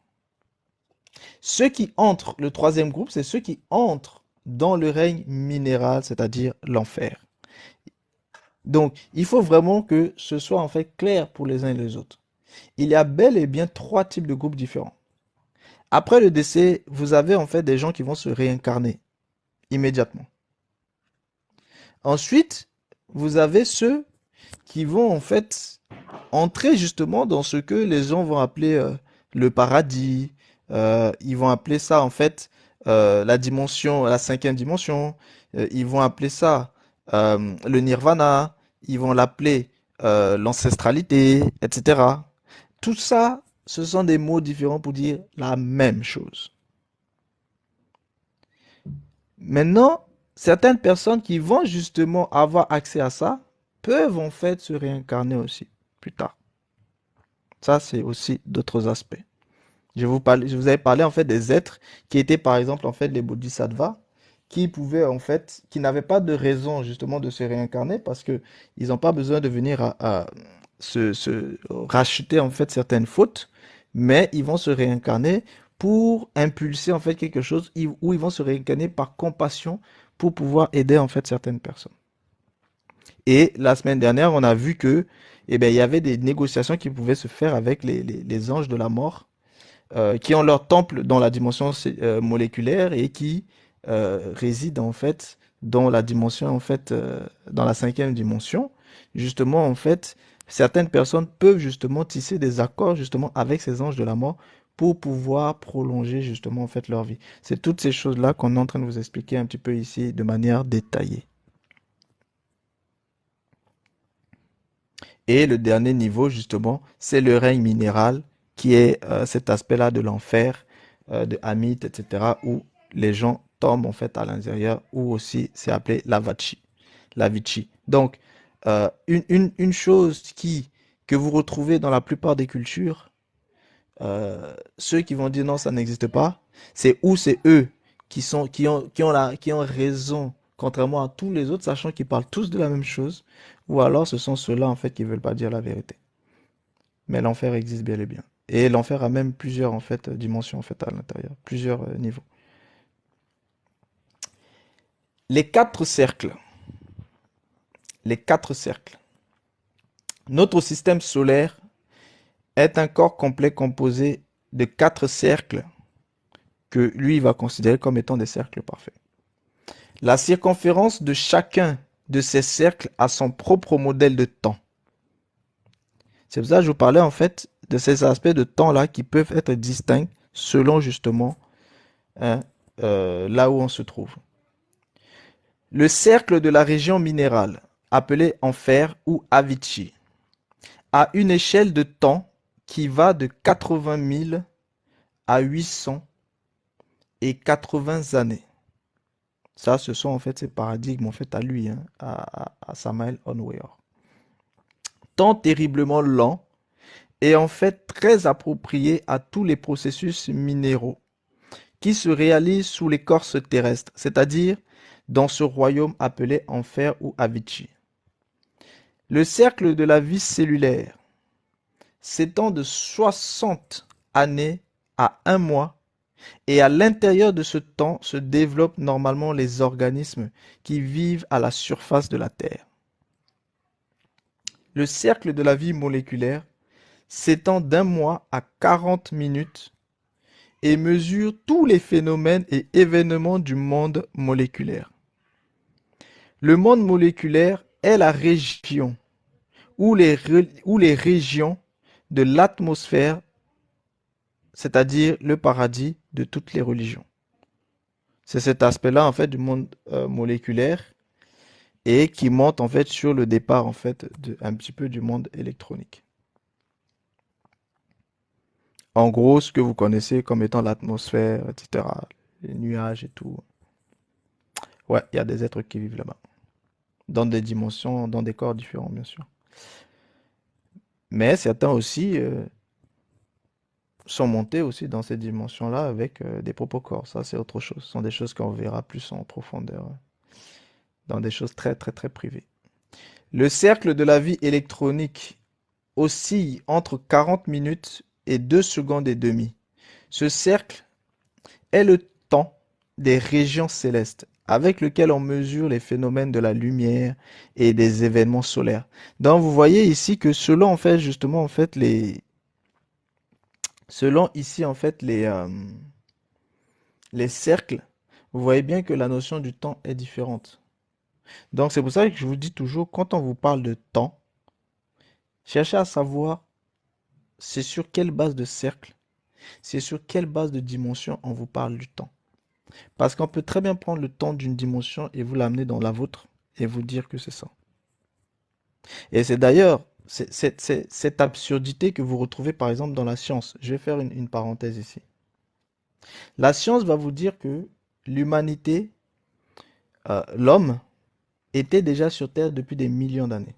Ceux qui entrent, le troisième groupe, c'est ceux qui entrent dans le règne minéral, c'est-à-dire l'enfer. Donc, il faut vraiment que ce soit en fait clair pour les uns et les autres. Il y a bel et bien trois types de groupes différents. Après le décès, vous avez en fait des gens qui vont se réincarner immédiatement. Ensuite, vous avez ceux qui vont en fait entrer justement dans ce que les gens vont appeler le paradis. Ils vont appeler ça en fait la dimension, la cinquième dimension. Ils vont appeler ça le nirvana. Ils vont l'appeler l'ancestralité, etc. Tout ça, ce sont des mots différents pour dire la même chose. Maintenant, certaines personnes qui vont justement avoir accès à ça peuvent en fait se réincarner aussi plus tard. Ça, c'est aussi d'autres aspects. Je vous avais parlé en fait des êtres qui étaient par exemple en fait les bodhisattvas, qui pouvaient en fait, qui n'avaient pas de raison justement de se réincarner parce que ils n'ont pas besoin de venir à se racheter en fait certaines fautes, mais ils vont se réincarner pour impulser en fait quelque chose où ils vont se réincarner par compassion pour pouvoir aider en fait certaines personnes. Et la semaine dernière, on a vu que, eh ben, il y avait des négociations qui pouvaient se faire avec les anges de la mort qui ont leur temple dans la dimension moléculaire et qui résident en fait dans la dimension en fait dans la cinquième dimension. Justement en fait, certaines personnes peuvent justement tisser des accords justement avec ces anges de la mort pour pouvoir prolonger justement en fait leur vie. C'est toutes ces choses-là qu'on est en train de vous expliquer un petit peu ici de manière détaillée. Et le dernier niveau, justement, c'est le règne minéral, qui est cet aspect-là de l'enfer, de Hamit, etc., où les gens tombent en fait à l'intérieur, ou aussi c'est appelé l'avachi, l'avicii. Donc, une chose que vous retrouvez dans la plupart des cultures, ceux qui vont dire non, ça n'existe pas, c'est eux qui ont raison, contrairement à tous les autres, sachant qu'ils parlent tous de la même chose, ou alors ce sont ceux-là en fait qui veulent pas dire la vérité. Mais l'enfer existe bel et bien. Et l'enfer a même plusieurs en fait dimensions en fait à l'intérieur, plusieurs niveaux. Les quatre cercles, les quatre cercles. Notre système solaire est un corps complet composé de quatre cercles que lui va considérer comme étant des cercles parfaits. La circonférence de chacun de ces cercles a son propre modèle de temps. C'est pour ça que je vous parlais en fait de ces aspects de temps-là qui peuvent être distincts selon justement hein, là où on se trouve. Le cercle de la région minérale, appelé enfer ou Avicii, a une échelle de temps qui va de 80 000 à 800 et 80 années. Ça, ce sont en fait ces paradigmes en fait à lui, hein, à Samael Onweor. Temps terriblement lent et en fait très approprié à tous les processus minéraux qui se réalisent sous l'écorce terrestre, c'est-à-dire dans ce royaume appelé enfer ou Avicii. Le cercle de la vie cellulaire s'étend de 60 années à 1 mois et à l'intérieur de ce temps se développent normalement les organismes qui vivent à la surface de la Terre. Le cercle de la vie moléculaire s'étend d'1 mois à 40 minutes et mesure tous les phénomènes et événements du monde moléculaire. Le monde moléculaire est la région ou les régions de l'atmosphère, c'est-à-dire le paradis de toutes les religions. C'est cet aspect-là en fait du monde moléculaire et qui monte en fait sur le départ en fait un petit peu du monde électronique. En gros, ce que vous connaissez comme étant l'atmosphère, etc., les nuages et tout. Ouais, il y a des êtres qui vivent là-bas, dans des dimensions, dans des corps différents, bien sûr. Mais certains aussi sont montés aussi dans ces dimensions-là avec des propres corps. Ça, c'est autre chose. Ce sont des choses qu'on verra plus en profondeur, dans des choses très, très, très privées. Le cercle de la vie électronique oscille entre 40 minutes et 2 secondes et demie. Ce cercle est le temps des régions célestes avec lequel on mesure les phénomènes de la lumière et des événements solaires. Donc vous voyez ici que selon en fait justement en fait selon ici en fait les cercles, vous voyez bien que la notion du temps est différente. Donc c'est pour ça que je vous dis toujours, quand on vous parle de temps, cherchez à savoir c'est sur quelle base de cercle, c'est sur quelle base de dimension on vous parle du temps. Parce qu'on peut très bien prendre le temps d'une dimension et vous l'amener dans la vôtre et vous dire que c'est ça. Et c'est d'ailleurs cette absurdité que vous retrouvez par exemple dans la science. Je vais faire une parenthèse ici. La science va vous dire que l'humanité, l'homme, était déjà sur Terre depuis des millions d'années.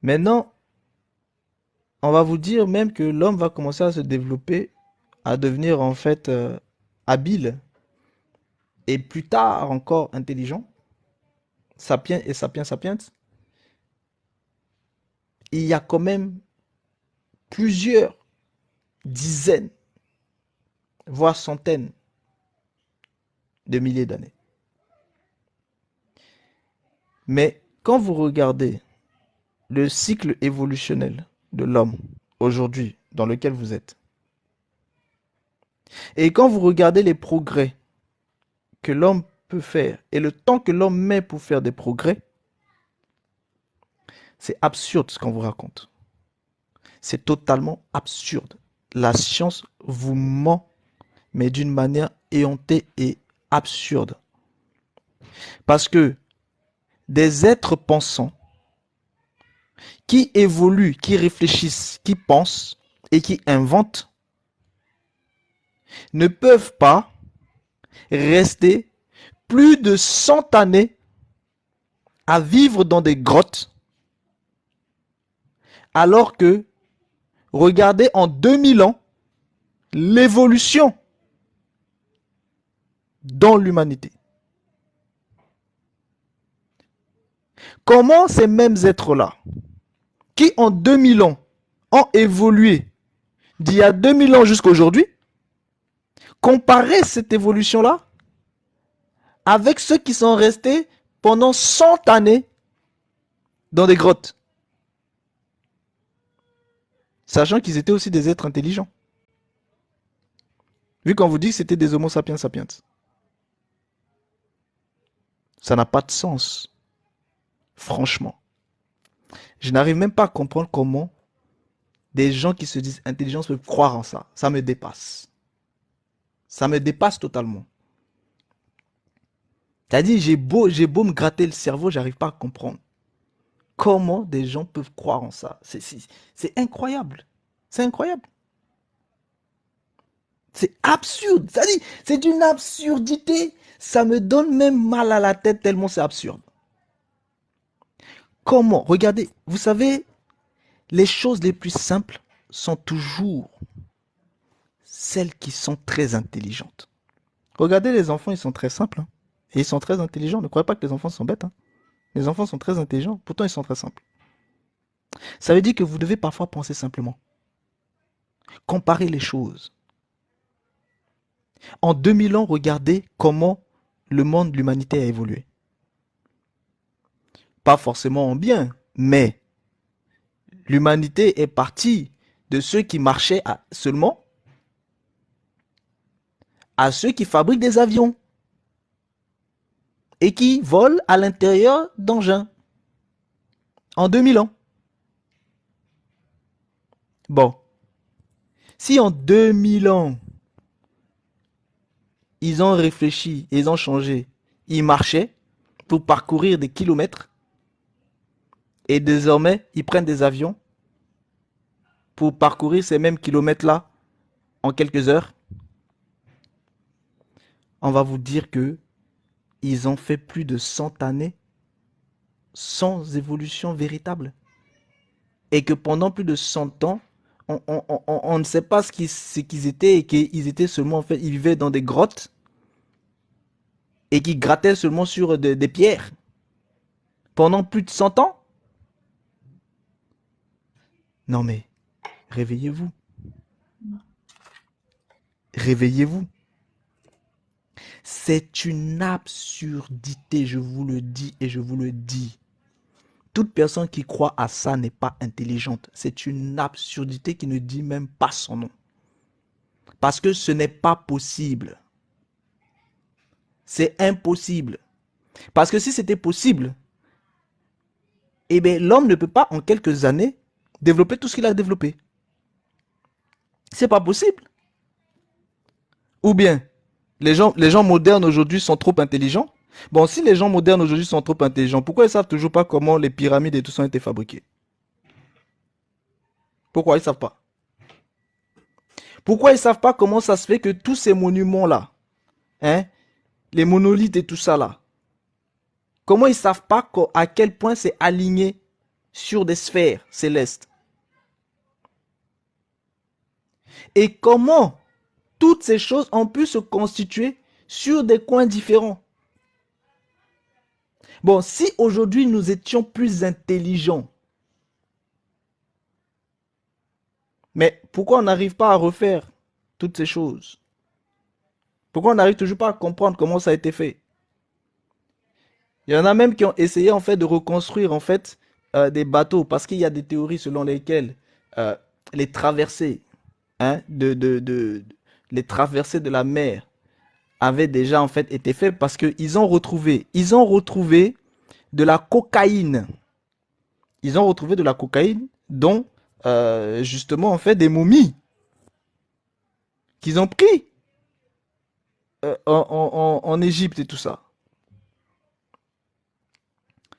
Maintenant, on va vous dire même que l'homme va commencer à se développer, à devenir en fait habile et plus tard encore intelligent, sapiens et sapiens sapiens. Il y a quand même plusieurs dizaines, voire centaines de milliers d'années. Mais quand vous regardez le cycle évolutionnel de l'homme aujourd'hui dans lequel vous êtes, et quand vous regardez les progrès que l'homme peut faire et le temps que l'homme met pour faire des progrès, c'est absurde ce qu'on vous raconte. C'est totalement absurde. La science vous ment, mais d'une manière éhontée et absurde. Parce que des êtres pensants qui évoluent, qui réfléchissent, qui pensent et qui inventent ne peuvent pas rester plus de 100 années à vivre dans des grottes alors que, regardez en 2000 ans, l'évolution dans l'humanité. Comment ces mêmes êtres-là, qui en 2000 ans ont évolué d'il y a 2000 ans jusqu'à aujourd'hui, comparer cette évolution-là avec ceux qui sont restés pendant 100 années dans des grottes, sachant qu'ils étaient aussi des êtres intelligents. Vu qu'on vous dit que c'était des homo sapiens sapiens. Ça n'a pas de sens. Franchement. Je n'arrive même pas à comprendre comment des gens qui se disent intelligents peuvent croire en ça. Ça me dépasse. Ça me dépasse totalement. C'est-à-dire, j'ai beau me gratter le cerveau, j'arrive pas à comprendre. Comment des gens peuvent croire en ça? C'est incroyable. C'est incroyable. C'est absurde. C'est-à-dire, c'est d'une absurdité. Ça me donne même mal à la tête tellement c'est absurde. Comment? Regardez, vous savez, les choses les plus simples sont toujours celles qui sont très intelligentes. Regardez les enfants, ils sont très simples. Hein. Et ils sont très intelligents. Ne croyez pas que les enfants sont bêtes. Hein. Les enfants sont très intelligents, pourtant ils sont très simples. Ça veut dire que vous devez parfois penser simplement. Comparer les choses. En 2000 ans, regardez comment le monde, l'humanité a évolué. Pas forcément en bien, mais l'humanité est partie de ceux qui marchaient seulement à ceux qui fabriquent des avions et qui volent à l'intérieur d'engins en 2000 ans. Bon, si en 2000 ans, ils ont réfléchi, ils ont changé, ils marchaient pour parcourir des kilomètres et désormais, ils prennent des avions pour parcourir ces mêmes kilomètres-là en quelques heures, on va vous dire que ils ont fait plus de 100 années sans évolution véritable. Et que pendant plus de 100 ans, on ne sait pas ce qu'ils étaient et qu'ils étaient seulement, en fait, ils vivaient dans des grottes et qui grattaient seulement sur des pierres pendant plus de 100 ans. Non mais, réveillez-vous. Réveillez-vous. C'est une absurdité, je vous le dis et je vous le dis. Toute personne qui croit à ça n'est pas intelligente. C'est une absurdité qui ne dit même pas son nom. Parce que ce n'est pas possible. C'est impossible. Parce que si c'était possible, eh bien, l'homme ne peut pas en quelques années développer tout ce qu'il a développé. C'est pas possible. Ou bien, les gens modernes aujourd'hui sont trop intelligents. Bon, si les gens modernes aujourd'hui sont trop intelligents, pourquoi ils savent toujours pas comment les pyramides et tout ça ont été fabriqués? Pourquoi ils savent pas? Pourquoi ils savent pas comment ça se fait que tous ces monuments-là, hein, les monolithes et tout ça là, comment ils savent pas à quel point c'est aligné sur des sphères célestes? Et comment toutes ces choses ont pu se constituer sur des coins différents? Bon, si aujourd'hui nous étions plus intelligents, mais pourquoi on n'arrive pas à refaire toutes ces choses? Pourquoi on n'arrive toujours pas à comprendre comment ça a été fait? Il y en a même qui ont essayé en fait de reconstruire en fait des bateaux parce qu'il y a des théories selon lesquelles euh, les traversées, hein, les traversées de la mer avaient déjà en fait été faites parce ils ont retrouvé de la cocaïne. Ils ont retrouvé de la cocaïne dont justement en fait des momies qu'ils ont pris en Égypte et tout ça.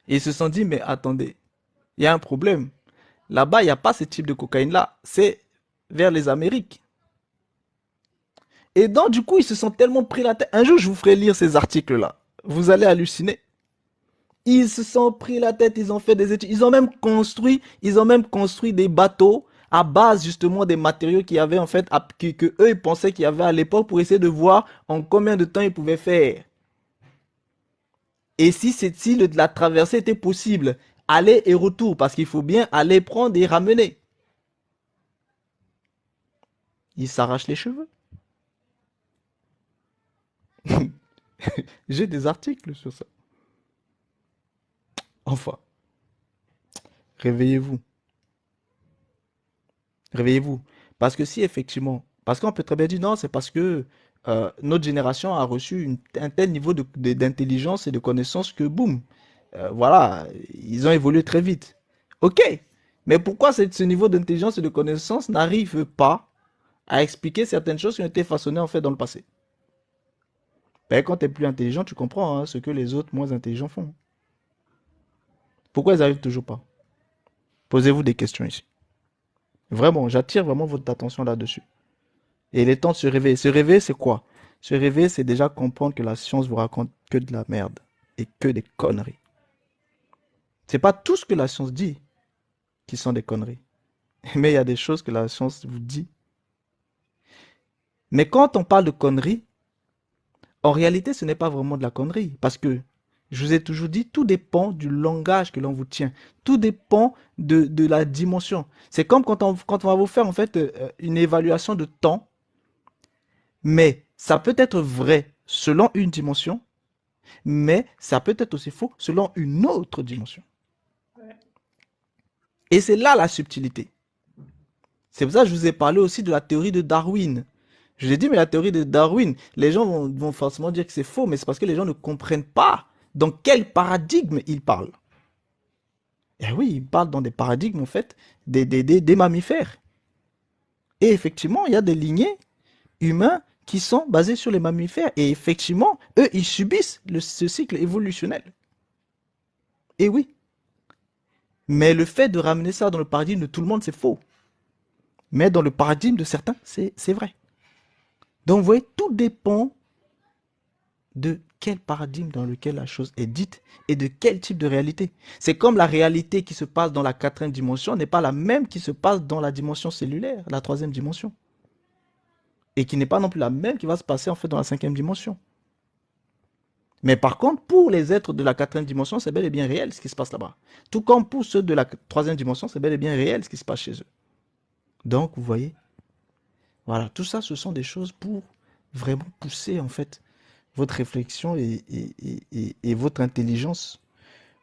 Et ils se sont dit, mais attendez, il y a un problème. Là-bas, il n'y a pas ce type de cocaïne-là. C'est vers les Amériques. Et donc, du coup, ils se sont tellement pris la tête. Un jour, je vous ferai lire ces articles-là. Vous allez halluciner. Ils se sont pris la tête, ils ont fait des études. Ils ont même construit des bateaux à base justement des matériaux qu'il y avait en fait, que eux ils pensaient qu'il y avait à l'époque pour essayer de voir en combien de temps ils pouvaient faire. Et si la traversée était possible, aller et retour, parce qu'il faut bien aller prendre et ramener. Ils s'arrachent les cheveux. J'ai des articles sur ça. Enfin, réveillez-vous. Réveillez-vous. Parce que si effectivement, parce qu'on peut très bien dire non, c'est parce que notre génération a reçu un tel niveau d'intelligence et de connaissance que boum, voilà, ils ont évolué très vite. Ok, mais pourquoi ce niveau d'intelligence et de connaissance n'arrive pas à expliquer certaines choses qui ont été façonnées en fait dans le passé? Ben, quand tu es plus intelligent, tu comprends hein, ce que les autres moins intelligents font. Pourquoi ils n'arrivent toujours pas? Posez-vous des questions ici. Vraiment, j'attire vraiment votre attention là-dessus. Et il est temps de se réveiller. Se réveiller, c'est quoi? Se réveiller, c'est déjà comprendre que la science vous raconte que de la merde et que des conneries. C'est pas tout ce que la science dit qui sont des conneries. Mais il y a des choses que la science vous dit. Mais quand on parle de conneries, en réalité, ce n'est pas vraiment de la connerie. Parce que Je vous ai toujours dit, tout dépend du langage que l'on vous tient. Tout dépend de la dimension. C'est comme quand on va vous faire en fait une évaluation de temps, mais ça peut être vrai selon une dimension, mais ça peut être aussi faux selon une autre dimension. Et c'est là la subtilité. C'est pour ça que je vous ai parlé aussi de la théorie de Darwin. Je vous ai dit, mais la théorie de Darwin, les gens vont forcément dire que c'est faux, mais c'est parce que les gens ne comprennent pas dans quel paradigme ils parlent. Et oui, ils parlent dans des paradigmes, en fait, des mammifères. Et effectivement, il y a des lignées humains qui sont basés sur les mammifères. Et effectivement, eux, ils subissent ce cycle évolutionnel. Et oui. Mais le fait de ramener ça dans le paradigme de tout le monde, c'est faux. Mais dans le paradigme de certains, c'est vrai. Donc, vous voyez, tout dépend de quel paradigme dans lequel la chose est dite et de quel type de réalité. C'est comme la réalité qui se passe dans la quatrième dimension n'est pas la même qui se passe dans la dimension cellulaire, la troisième dimension. Et qui n'est pas non plus la même qui va se passer en fait dans la cinquième dimension. Mais par contre, pour les êtres de la quatrième dimension, c'est bel et bien réel ce qui se passe là-bas. Tout comme pour ceux de la troisième dimension, c'est bel et bien réel ce qui se passe chez eux. Donc, vous voyez, voilà, tout ça, ce sont des choses pour vraiment pousser en fait votre réflexion et votre intelligence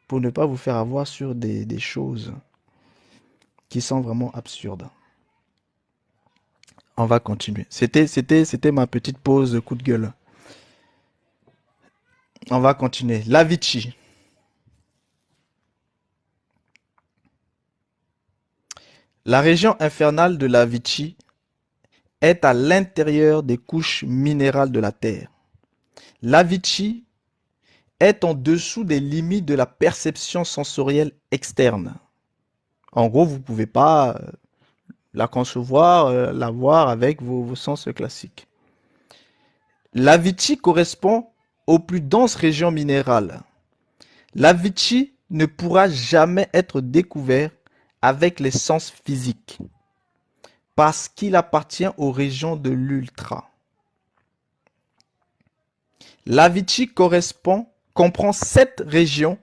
pour ne pas vous faire avoir sur des choses qui sont vraiment absurdes. On va continuer. C'était ma petite pause de coup de gueule. On va continuer. L'Avicii. La région infernale de l'Avicii est à l'intérieur des couches minérales de la Terre. L'Avicii est en dessous des limites de la perception sensorielle externe. En gros, vous ne pouvez pas la concevoir, la voir avec vos sens classiques. L'Avicii correspond aux plus denses régions minérales. L'Avicii ne pourra jamais être découvert avec les sens physiques parce qu'il appartient aux régions de l'ultra. L'Avicii comprend 7 régions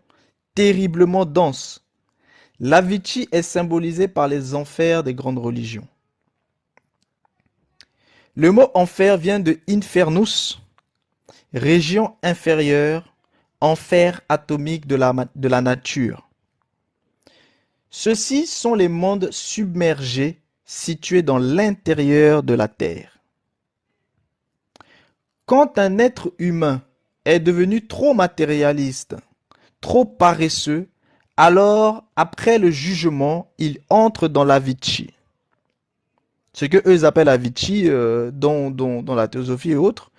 terriblement denses. L'Avicii est symbolisé par les enfers des grandes religions. Le mot enfer vient de infernus, région inférieure, enfer atomique de la nature. Ceux-ci sont les mondes submergés situés dans l'intérieur de la Terre. Quand un être humain est devenu trop matérialiste, trop paresseux, alors après le jugement, il entre dans l'Avicii. Ce que eux appellent Avicii dans la théosophie et autres,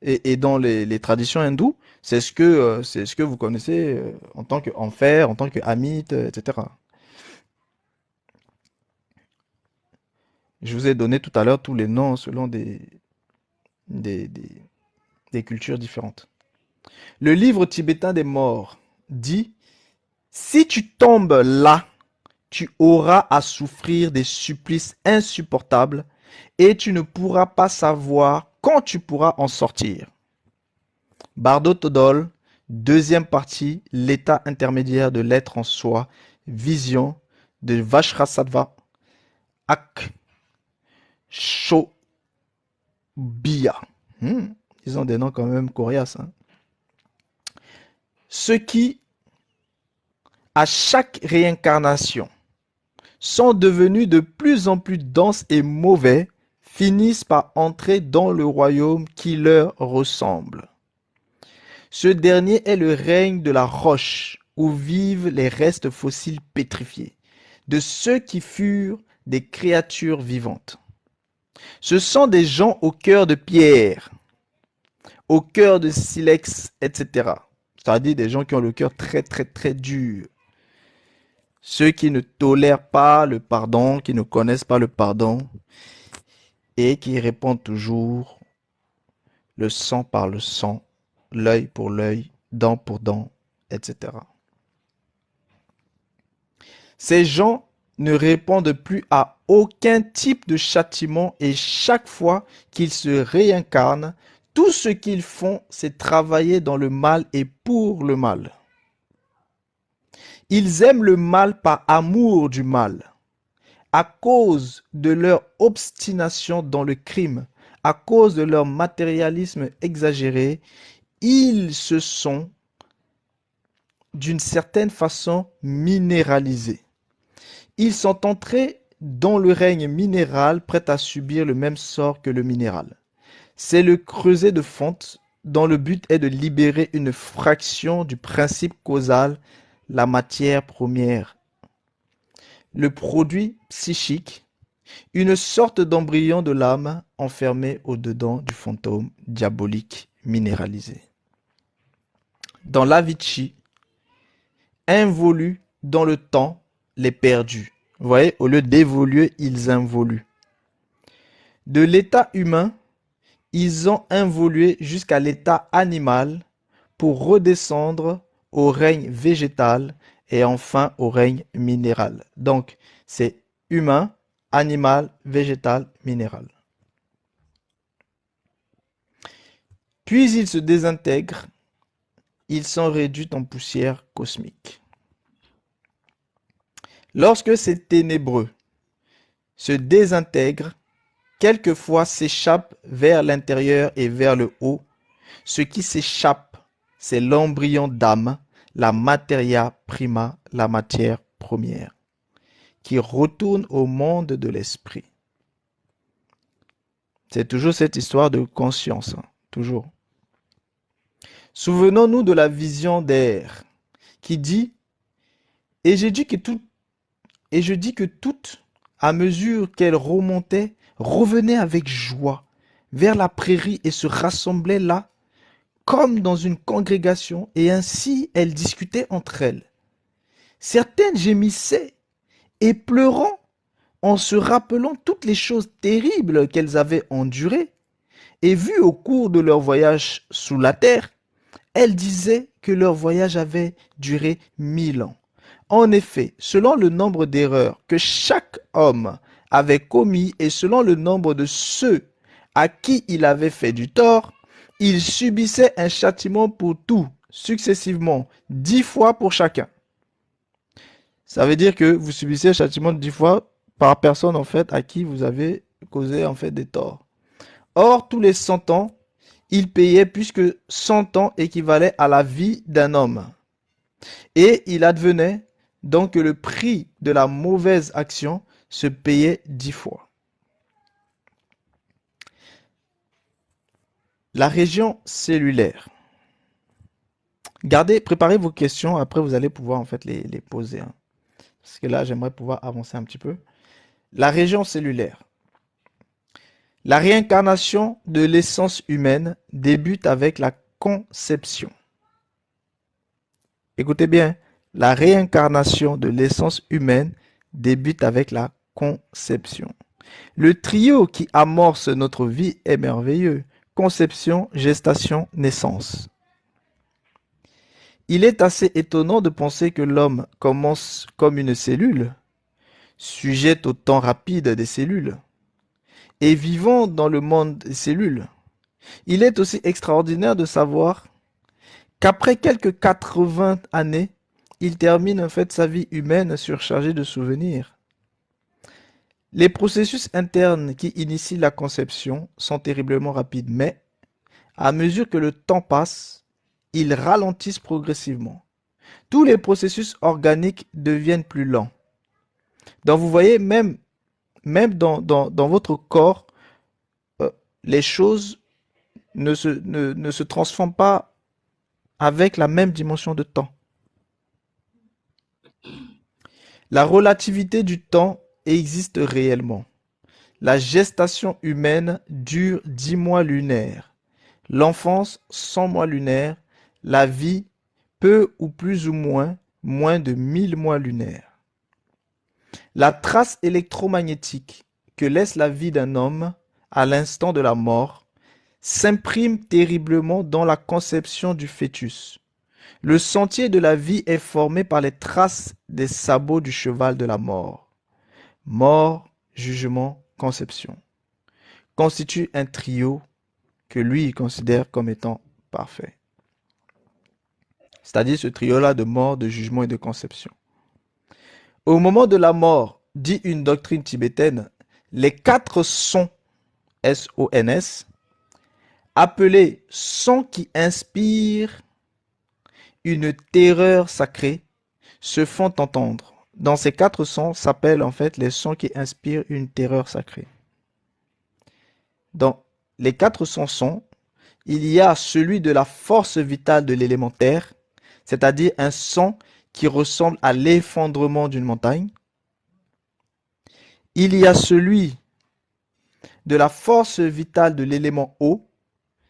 et dans les traditions hindoues, c'est ce que vous connaissez en tant qu'enfer, en tant que Amit, etc. Je vous ai donné tout à l'heure tous les noms selon des, des, des cultures différentes. Le livre tibétain des morts dit, si tu tombes là, tu auras à souffrir des supplices insupportables et tu ne pourras pas savoir quand tu pourras en sortir. Bardo Todol, deuxième partie, l'état intermédiaire de l'être en soi, vision de Vajrasattva, Ak Shobhya. Ils ont des noms quand même coriaces. Hein. Ceux qui, à chaque réincarnation, sont devenus de plus en plus denses et mauvais, finissent par entrer dans le royaume qui leur ressemble. Ce dernier est le règne de la roche, où vivent les restes fossiles pétrifiés, de ceux qui furent des créatures vivantes. Ce sont des gens au cœur de pierre, au cœur de silex, etc. C'est-à-dire des gens qui ont le cœur très très très dur. Ceux qui ne tolèrent pas le pardon, qui ne connaissent pas le pardon, et qui répondent toujours le sang par le sang, l'œil pour l'œil, dent pour dent, etc. Ces gens ne répondent plus à aucun type de châtiment et chaque fois qu'ils se réincarnent, Tout ce qu'ils font, c'est travailler dans le mal et pour le mal. Ils aiment le mal par amour du mal. À cause de leur obstination dans le crime, à cause de leur matérialisme exagéré, ils se sont, d'une certaine façon, minéralisés. Ils sont entrés dans le règne minéral, prêts à subir le même sort que le minéral. C'est le creuset de fonte dont le but est de libérer une fraction du principe causal, la matière première, le produit psychique, une sorte d'embryon de l'âme enfermé au-dedans du fantôme diabolique minéralisé. Dans l'Avicii, involus dans le temps, les perdus. Vous voyez, au lieu d'évoluer, ils involuent. De l'état humain, ils ont involué jusqu'à l'état animal pour redescendre au règne végétal et enfin au règne minéral. Donc, c'est humain, animal, végétal, minéral. Puis ils se désintègrent, ils sont réduits en poussière cosmique. Lorsque ces ténébreux se désintègrent, quelquefois s'échappent vers l'intérieur et vers le haut. Ce qui s'échappe, c'est l'embryon d'âme, la materia prima, la matière première, qui retourne au monde de l'esprit. C'est toujours cette histoire de conscience, hein, toujours. Souvenons-nous de la vision d'Air, qui dit « Et je dis que toutes, à mesure qu'elles remontaient, revenaient avec joie vers la prairie et se rassemblaient là, comme dans une congrégation, et ainsi elles discutaient entre elles. Certaines gémissaient et pleurant en se rappelant toutes les choses terribles qu'elles avaient endurées, et vues au cours de leur voyage sous la terre, elles disaient que leur voyage avait duré 1000 ans. En effet, selon le nombre d'erreurs que chaque homme avait commis et selon le nombre de ceux à qui il avait fait du tort, il subissait un châtiment pour tout, successivement, 10 fois pour chacun. Ça veut dire que vous subissez un châtiment 10 fois par personne en fait à qui vous avez causé en fait des torts. Or, tous les 100 ans, il payait puisque 100 ans équivalaient à la vie d'un homme. Et il advenait donc que le prix de la mauvaise action se payait 10 fois. La région cellulaire. Préparez vos questions, après vous allez pouvoir en fait les poser, hein. Parce que là, j'aimerais pouvoir avancer un petit peu. La région cellulaire. La réincarnation de l'essence humaine débute avec la conception. Écoutez bien, la réincarnation de l'essence humaine débute avec la conception. Le trio qui amorce notre vie est merveilleux. Conception, gestation, naissance. Il est assez étonnant de penser que l'homme commence comme une cellule, sujette au temps rapide des cellules, et vivant dans le monde des cellules. Il est aussi extraordinaire de savoir qu'après quelques 80 années, il termine en fait sa vie humaine surchargée de souvenirs. Les processus internes qui initient la conception sont terriblement rapides, mais à mesure que le temps passe, ils ralentissent progressivement. Tous les processus organiques deviennent plus lents. Donc vous voyez, même dans votre corps, les choses ne se transforment pas avec la même dimension de temps. La relativité du temps existe réellement. La gestation humaine dure 10 mois lunaires. L'enfance, 100 mois lunaires. La vie, peu ou plus ou moins de 1000 mois lunaires. La trace électromagnétique que laisse la vie d'un homme à l'instant de la mort s'imprime terriblement dans la conception du fœtus. Le sentier de la vie est formé par les traces des sabots du cheval de la mort. Mort, jugement, conception constitue un trio que lui il considère comme étant parfait. C'est-à-dire ce trio-là de mort, de jugement et de conception. Au moment de la mort, dit une doctrine tibétaine, les 4 sons, S-O-N-S, appelés sons qui inspirent une terreur sacrée, se font entendre. Dans ces 4 sons s'appellent en fait les sons qui inspirent une terreur sacrée. Dans les 4 sons sont, il y a celui de la force vitale de l'élémentaire, c'est-à-dire un son qui ressemble à l'effondrement d'une montagne. Il y a celui de la force vitale de l'élément eau,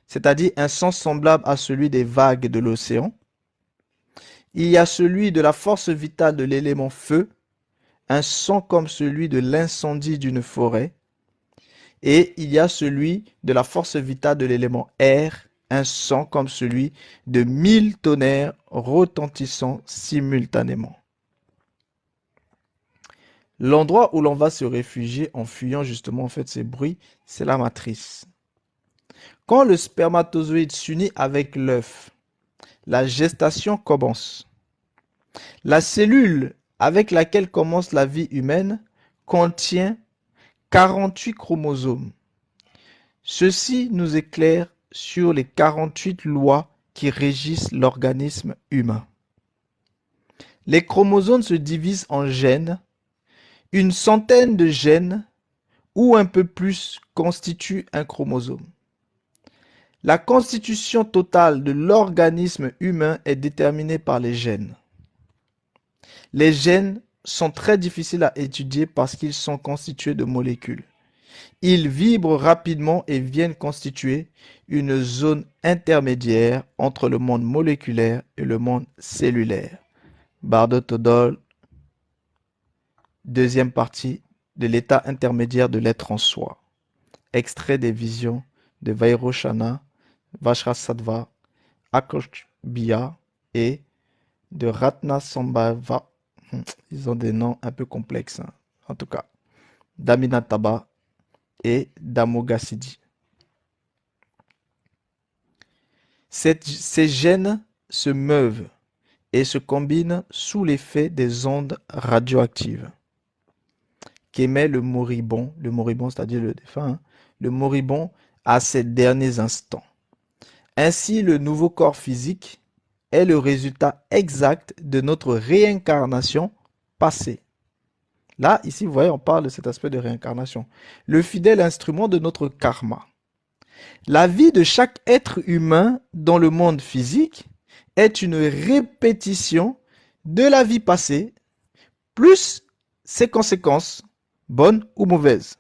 c'est-à-dire un son semblable à celui des vagues de l'océan. Il y a celui de la force vitale de l'élément feu, un son comme celui de l'incendie d'une forêt. Et il y a celui de la force vitale de l'élément air, un son comme celui de 1000 tonnerres retentissant simultanément. L'endroit où l'on va se réfugier en fuyant justement en fait ces bruits, c'est la matrice. Quand le spermatozoïde s'unit avec l'œuf, la gestation commence. La cellule avec laquelle commence la vie humaine contient 48 chromosomes. Ceci nous éclaire sur les 48 lois qui régissent l'organisme humain. Les chromosomes se divisent en gènes. Une centaine de gènes ou un peu plus constituent un chromosome. La constitution totale de l'organisme humain est déterminée par les gènes. Les gènes sont très difficiles à étudier parce qu'ils sont constitués de molécules. Ils vibrent rapidement et viennent constituer une zone intermédiaire entre le monde moléculaire et le monde cellulaire. Bardot-Todol, deuxième partie de l'état intermédiaire de l'être en soi. Extrait des visions de Vairocana, Vajrasattva, Akshobhya et de Ratnasambhava. Ils ont des noms un peu complexes, hein. En tout cas. Daminataba et Damogassiddhi. Ces gènes se meuvent et se combinent sous l'effet des ondes radioactives qu'émet le moribond c'est-à-dire le défunt, hein, le moribond à ses derniers instants. Ainsi, le nouveau corps physique est le résultat exact de notre réincarnation passée. Là, ici, vous voyez, on parle de cet aspect de réincarnation. Le fidèle instrument de notre karma. La vie de chaque être humain dans le monde physique est une répétition de la vie passée, plus ses conséquences, bonnes ou mauvaises.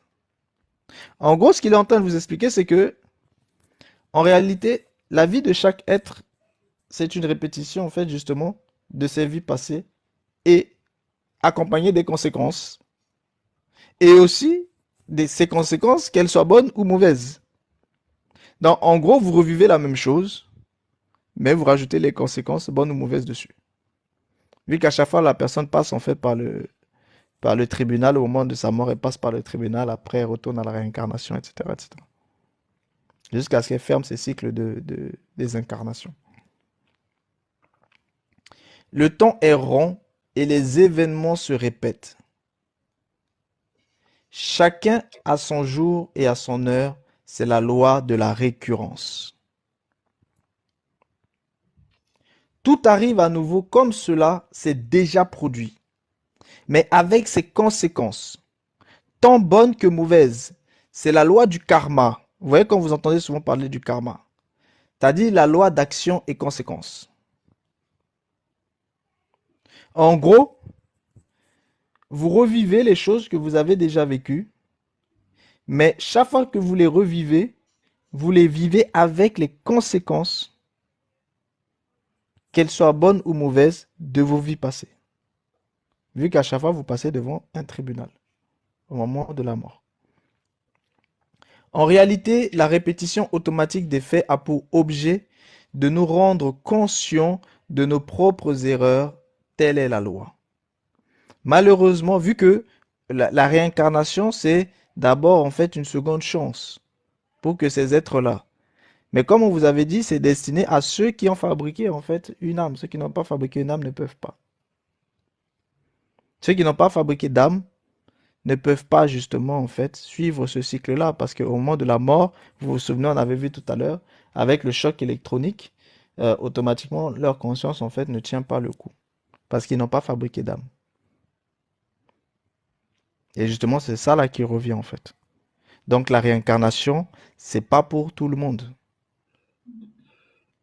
En gros, ce qu'il est en train de vous expliquer, c'est que, en réalité, la vie de chaque être, c'est une répétition, en fait, justement, de ses vies passées et accompagnée des conséquences. Et aussi, ces conséquences, qu'elles soient bonnes ou mauvaises. Donc, en gros, vous revivez la même chose, mais vous rajoutez les conséquences bonnes ou mauvaises dessus. Vu qu'à chaque fois, la personne passe en fait par le tribunal au moment de sa mort, elle passe par le tribunal, après elle retourne à la réincarnation, etc. etc. Jusqu'à ce qu'elle ferme ses cycles des incarnations. Le temps est rond et les événements se répètent. Chacun a son jour et à son heure, c'est la loi de la récurrence. Tout arrive à nouveau comme cela s'est déjà produit, mais avec ses conséquences, tant bonnes que mauvaises. C'est la loi du karma. Vous voyez quand vous entendez souvent parler du karma, c'est-à-dire la loi d'action et conséquence. En gros, vous revivez les choses que vous avez déjà vécues, mais chaque fois que vous les revivez, vous les vivez avec les conséquences, qu'elles soient bonnes ou mauvaises, de vos vies passées. Vu qu'à chaque fois, vous passez devant un tribunal au moment de la mort. En réalité, la répétition automatique des faits a pour objet de nous rendre conscients de nos propres erreurs. Telle est la loi. Malheureusement, vu que la réincarnation, c'est d'abord en fait une seconde chance pour que ces êtres-là Mais comme on vous avait dit, c'est destiné à ceux qui ont fabriqué en fait une âme. Ceux qui n'ont pas fabriqué une âme ne peuvent pas. Ceux qui n'ont pas fabriqué d'âme ne peuvent pas justement en fait suivre ce cycle-là parce qu'au moment de la mort, vous vous souvenez, on avait vu tout à l'heure, avec le choc électronique, automatiquement leur conscience en fait ne tient pas le coup parce qu'ils n'ont pas fabriqué d'âme. Et justement, c'est ça là qui revient en fait. Donc la réincarnation, c'est pas pour tout le monde.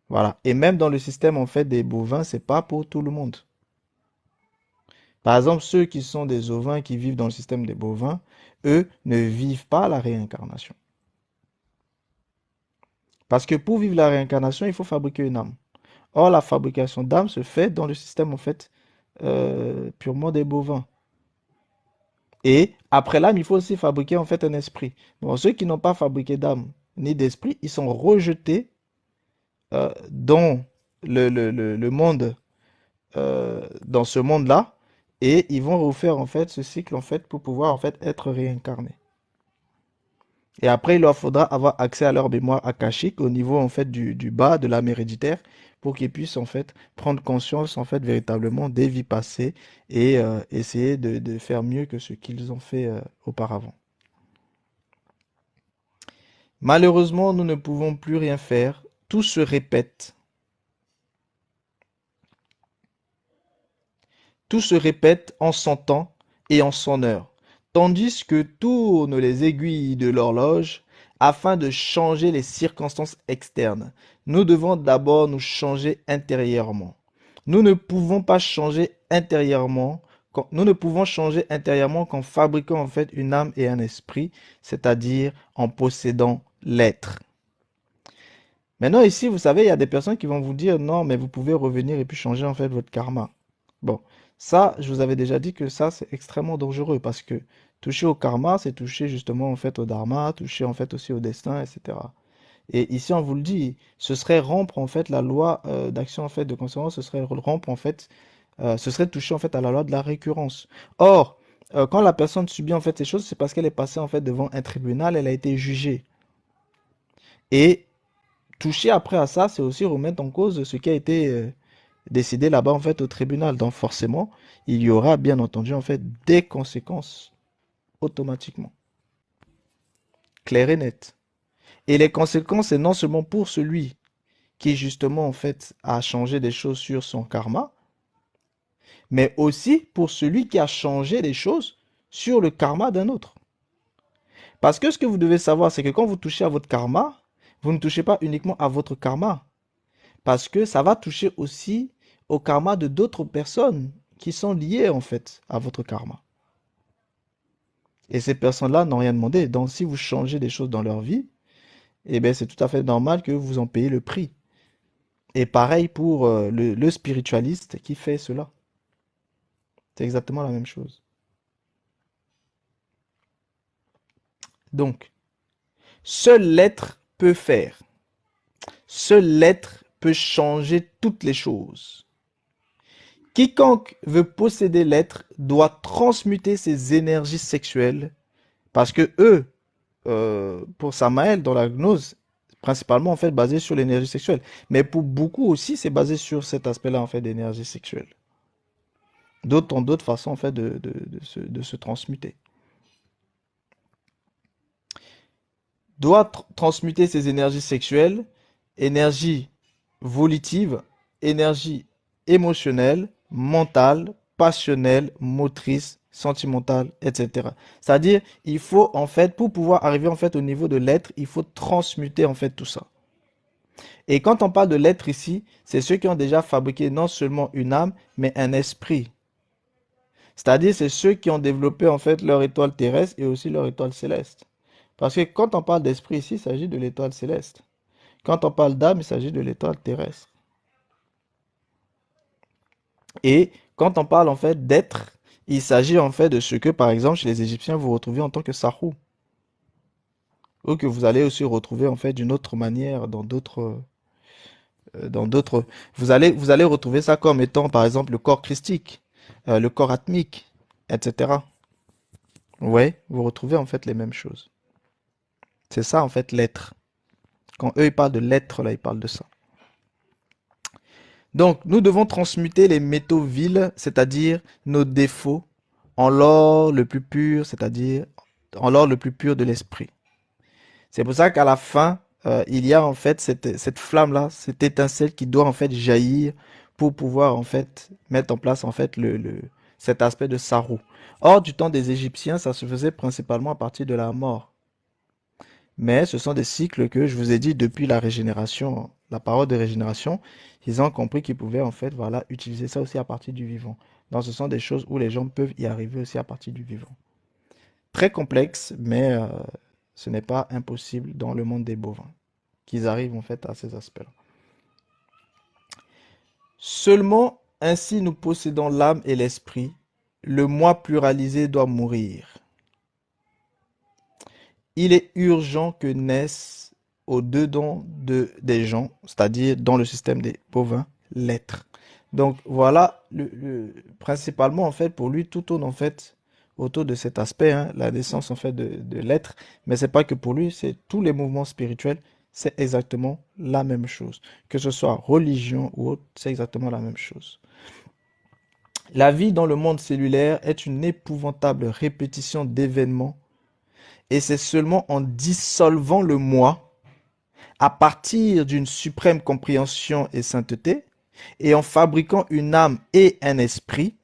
Voilà. Et même dans le système en fait des bovins, c'est pas pour tout le monde. Par exemple, ceux qui sont des ovins qui vivent dans le système des bovins, eux ne vivent pas la réincarnation. Parce que pour vivre la réincarnation, il faut fabriquer une âme. Or, la fabrication d'âme se fait dans le système en fait purement des bovins. Et après l'âme, il faut aussi fabriquer en fait un esprit. Bon, ceux qui n'ont pas fabriqué d'âme ni d'esprit, ils sont rejetés dans le monde, dans ce monde-là, et ils vont refaire en fait ce cycle en fait pour pouvoir en fait être réincarnés. Et après, il leur faudra avoir accès à leur mémoire akashique au niveau en fait du bas de l'âme héréditaire pour qu'ils puissent en fait prendre conscience en fait véritablement des vies passées et essayer de faire mieux que ce qu'ils ont fait auparavant. Malheureusement, nous ne pouvons plus rien faire. Tout se répète. Tout se répète en son temps et en son heure, tandis que tournent les aiguilles de l'horloge afin de changer les circonstances externes. Nous devons d'abord nous changer intérieurement. Nous ne pouvons pas changer intérieurement. Nous ne pouvons changer intérieurement qu'en fabriquant en fait une âme et un esprit, c'est-à-dire en possédant l'être. Maintenant ici, vous savez, il y a des personnes qui vont vous dire non, mais vous pouvez revenir et puis changer en fait votre karma. Bon, ça, je vous avais déjà dit que ça, c'est extrêmement dangereux parce que toucher au karma, c'est toucher justement en fait au dharma, toucher en fait aussi au destin, etc. Et ici, on vous le dit, ce serait rompre en fait la loi d'action en fait de conséquence, ce serait rompre en fait, ce serait toucher en fait à la loi de la récurrence. Or, quand la personne subit en fait ces choses, c'est parce qu'elle est passée en fait devant un tribunal, elle a été jugée. Et toucher après à ça, c'est aussi remettre en cause ce qui a été décidé là-bas en fait au tribunal. Donc forcément, il y aura bien entendu en fait des conséquences automatiquement, claires et nettes. Et les conséquences, c'est non seulement pour celui qui justement en fait a changé des choses sur son karma, mais aussi pour celui qui a changé des choses sur le karma d'un autre. Parce que ce que vous devez savoir, c'est que quand vous touchez à votre karma, vous ne touchez pas uniquement à votre karma, parce que ça va toucher aussi au karma de d'autres personnes qui sont liées en fait à votre karma. Et ces personnes-là n'ont rien demandé. Donc si vous changez des choses dans leur vie, eh bien c'est tout à fait normal que vous en payez le prix. Et pareil pour le spiritualiste qui fait cela. C'est exactement la même chose. Donc, seul l'être peut faire. Seul l'être peut changer toutes les choses. Quiconque veut posséder l'être doit transmuter ses énergies sexuelles parce que eux, pour Samael, dans la gnose, principalement en fait basé sur l'énergie sexuelle. Mais pour beaucoup aussi, c'est basé sur cet aspect-là en fait d'énergie sexuelle. D'autres ont d'autres façons en fait de se transmuter. Doit transmuter ses énergies sexuelles, énergie volitive, énergie émotionnelle, mentale, passionnelle, motrice, sentimentale, etc. C'est-à-dire, il faut en fait, pour pouvoir arriver en fait au niveau de l'être, il faut transmuter en fait tout ça. Et quand on parle de l'être ici, c'est ceux qui ont déjà fabriqué non seulement une âme, mais un esprit. C'est-à-dire, c'est ceux qui ont développé en fait leur étoile terrestre et aussi leur étoile céleste. Parce que quand on parle d'esprit ici, il s'agit de l'étoile céleste. Quand on parle d'âme, il s'agit de l'étoile terrestre. Et quand on parle en fait d'être, il s'agit en fait de ce que, par exemple, chez les Égyptiens, vous retrouvez en tant que Sahou. Ou que vous allez aussi retrouver en fait d'une autre manière dans d'autres. Vous allez retrouver ça comme étant, par exemple, le corps christique, le corps atmique, etc. Ouais, vous retrouvez en fait les mêmes choses. C'est ça en fait l'être. Quand eux, ils parlent de l'être, là, ils parlent de ça. Donc, nous devons transmuter les métaux vils, c'est-à-dire nos défauts, en l'or le plus pur, c'est-à-dire en l'or le plus pur de l'esprit. C'est pour ça qu'à la fin, il y a en fait cette flamme-là, cette étincelle qui doit en fait jaillir pour pouvoir en fait mettre en place en fait cet aspect de Saru. Or, du temps des Égyptiens, ça se faisait principalement à partir de la mort. Mais ce sont des cycles que je vous ai dit depuis la régénération, la parole de régénération, ils ont compris qu'ils pouvaient en fait voilà utiliser ça aussi à partir du vivant. Donc ce sont des choses où les gens peuvent y arriver aussi à partir du vivant. Très complexe, mais ce n'est pas impossible dans le monde des bovins qu'ils arrivent en fait à ces aspects-là. Seulement ainsi nous possédons l'âme et l'esprit. Le moi pluralisé doit mourir. Il est urgent que naisse au-dedans des gens, c'est-à-dire dans le système des bovins, l'être. Donc voilà, principalement en fait pour lui tout tourne en fait autour de cet aspect, hein, la naissance en fait de l'être. Mais c'est pas que pour lui, c'est tous les mouvements spirituels, c'est exactement la même chose. Que ce soit religion ou autre, c'est exactement la même chose. La vie dans le monde cellulaire est une épouvantable répétition d'événements et c'est seulement en dissolvant le moi à partir d'une suprême compréhension et sainteté et en fabriquant une âme et un esprit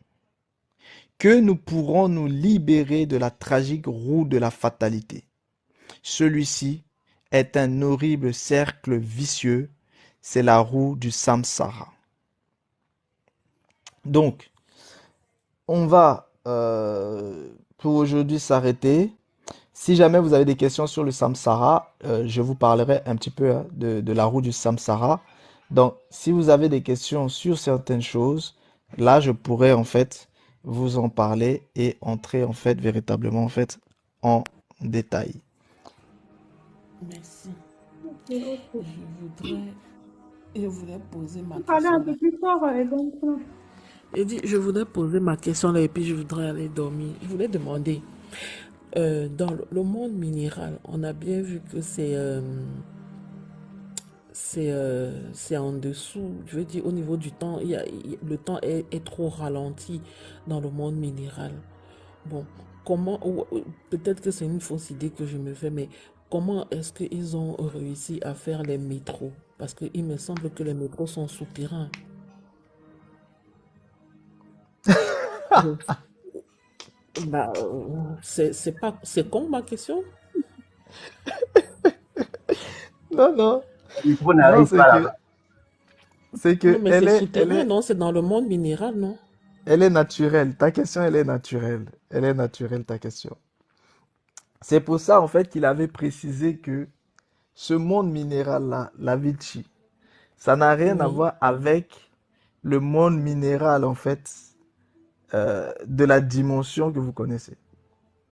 que nous pourrons nous libérer de la tragique roue de la fatalité. Celui-ci est un horrible cercle vicieux, c'est la roue du samsara. Donc, on va pour aujourd'hui s'arrêter. Si jamais vous avez des questions sur le samsara, je vous parlerai un petit peu hein, de la roue du samsara. Donc, si vous avez des questions sur certaines choses, là, je pourrais en fait vous en parler et entrer en fait véritablement en fait en détail. Merci. Ok, ok. Je voulais poser ma Vous parlez un question là. peu plus fort, donc. Je voudrais poser ma question là et puis je voudrais aller dormir. Je voulais demander, dans le monde minéral, on a bien vu que c'est en dessous. Je veux dire, au niveau du temps, le temps est trop ralenti dans le monde minéral. Bon, peut-être que c'est une fausse idée que je me fais, mais comment est-ce qu'ils ont réussi à faire les métros? Parce qu'il me semble que les métros sont souterrains. Donc, bah, c'est con ma question? Non, non, Le micro non, n'arrive pas là-bas. c'est Non, que mais c'est souterrain, non? C'est dans le monde minéral, non? elle est naturelle. Ta question, elle est naturelle. Elle est naturelle, ta question. C'est pour ça, en fait, qu'il avait précisé que ce monde minéral-là, la Vichy, ça n'a rien à Oui. voir avec le monde minéral, en fait, de la dimension que vous connaissez.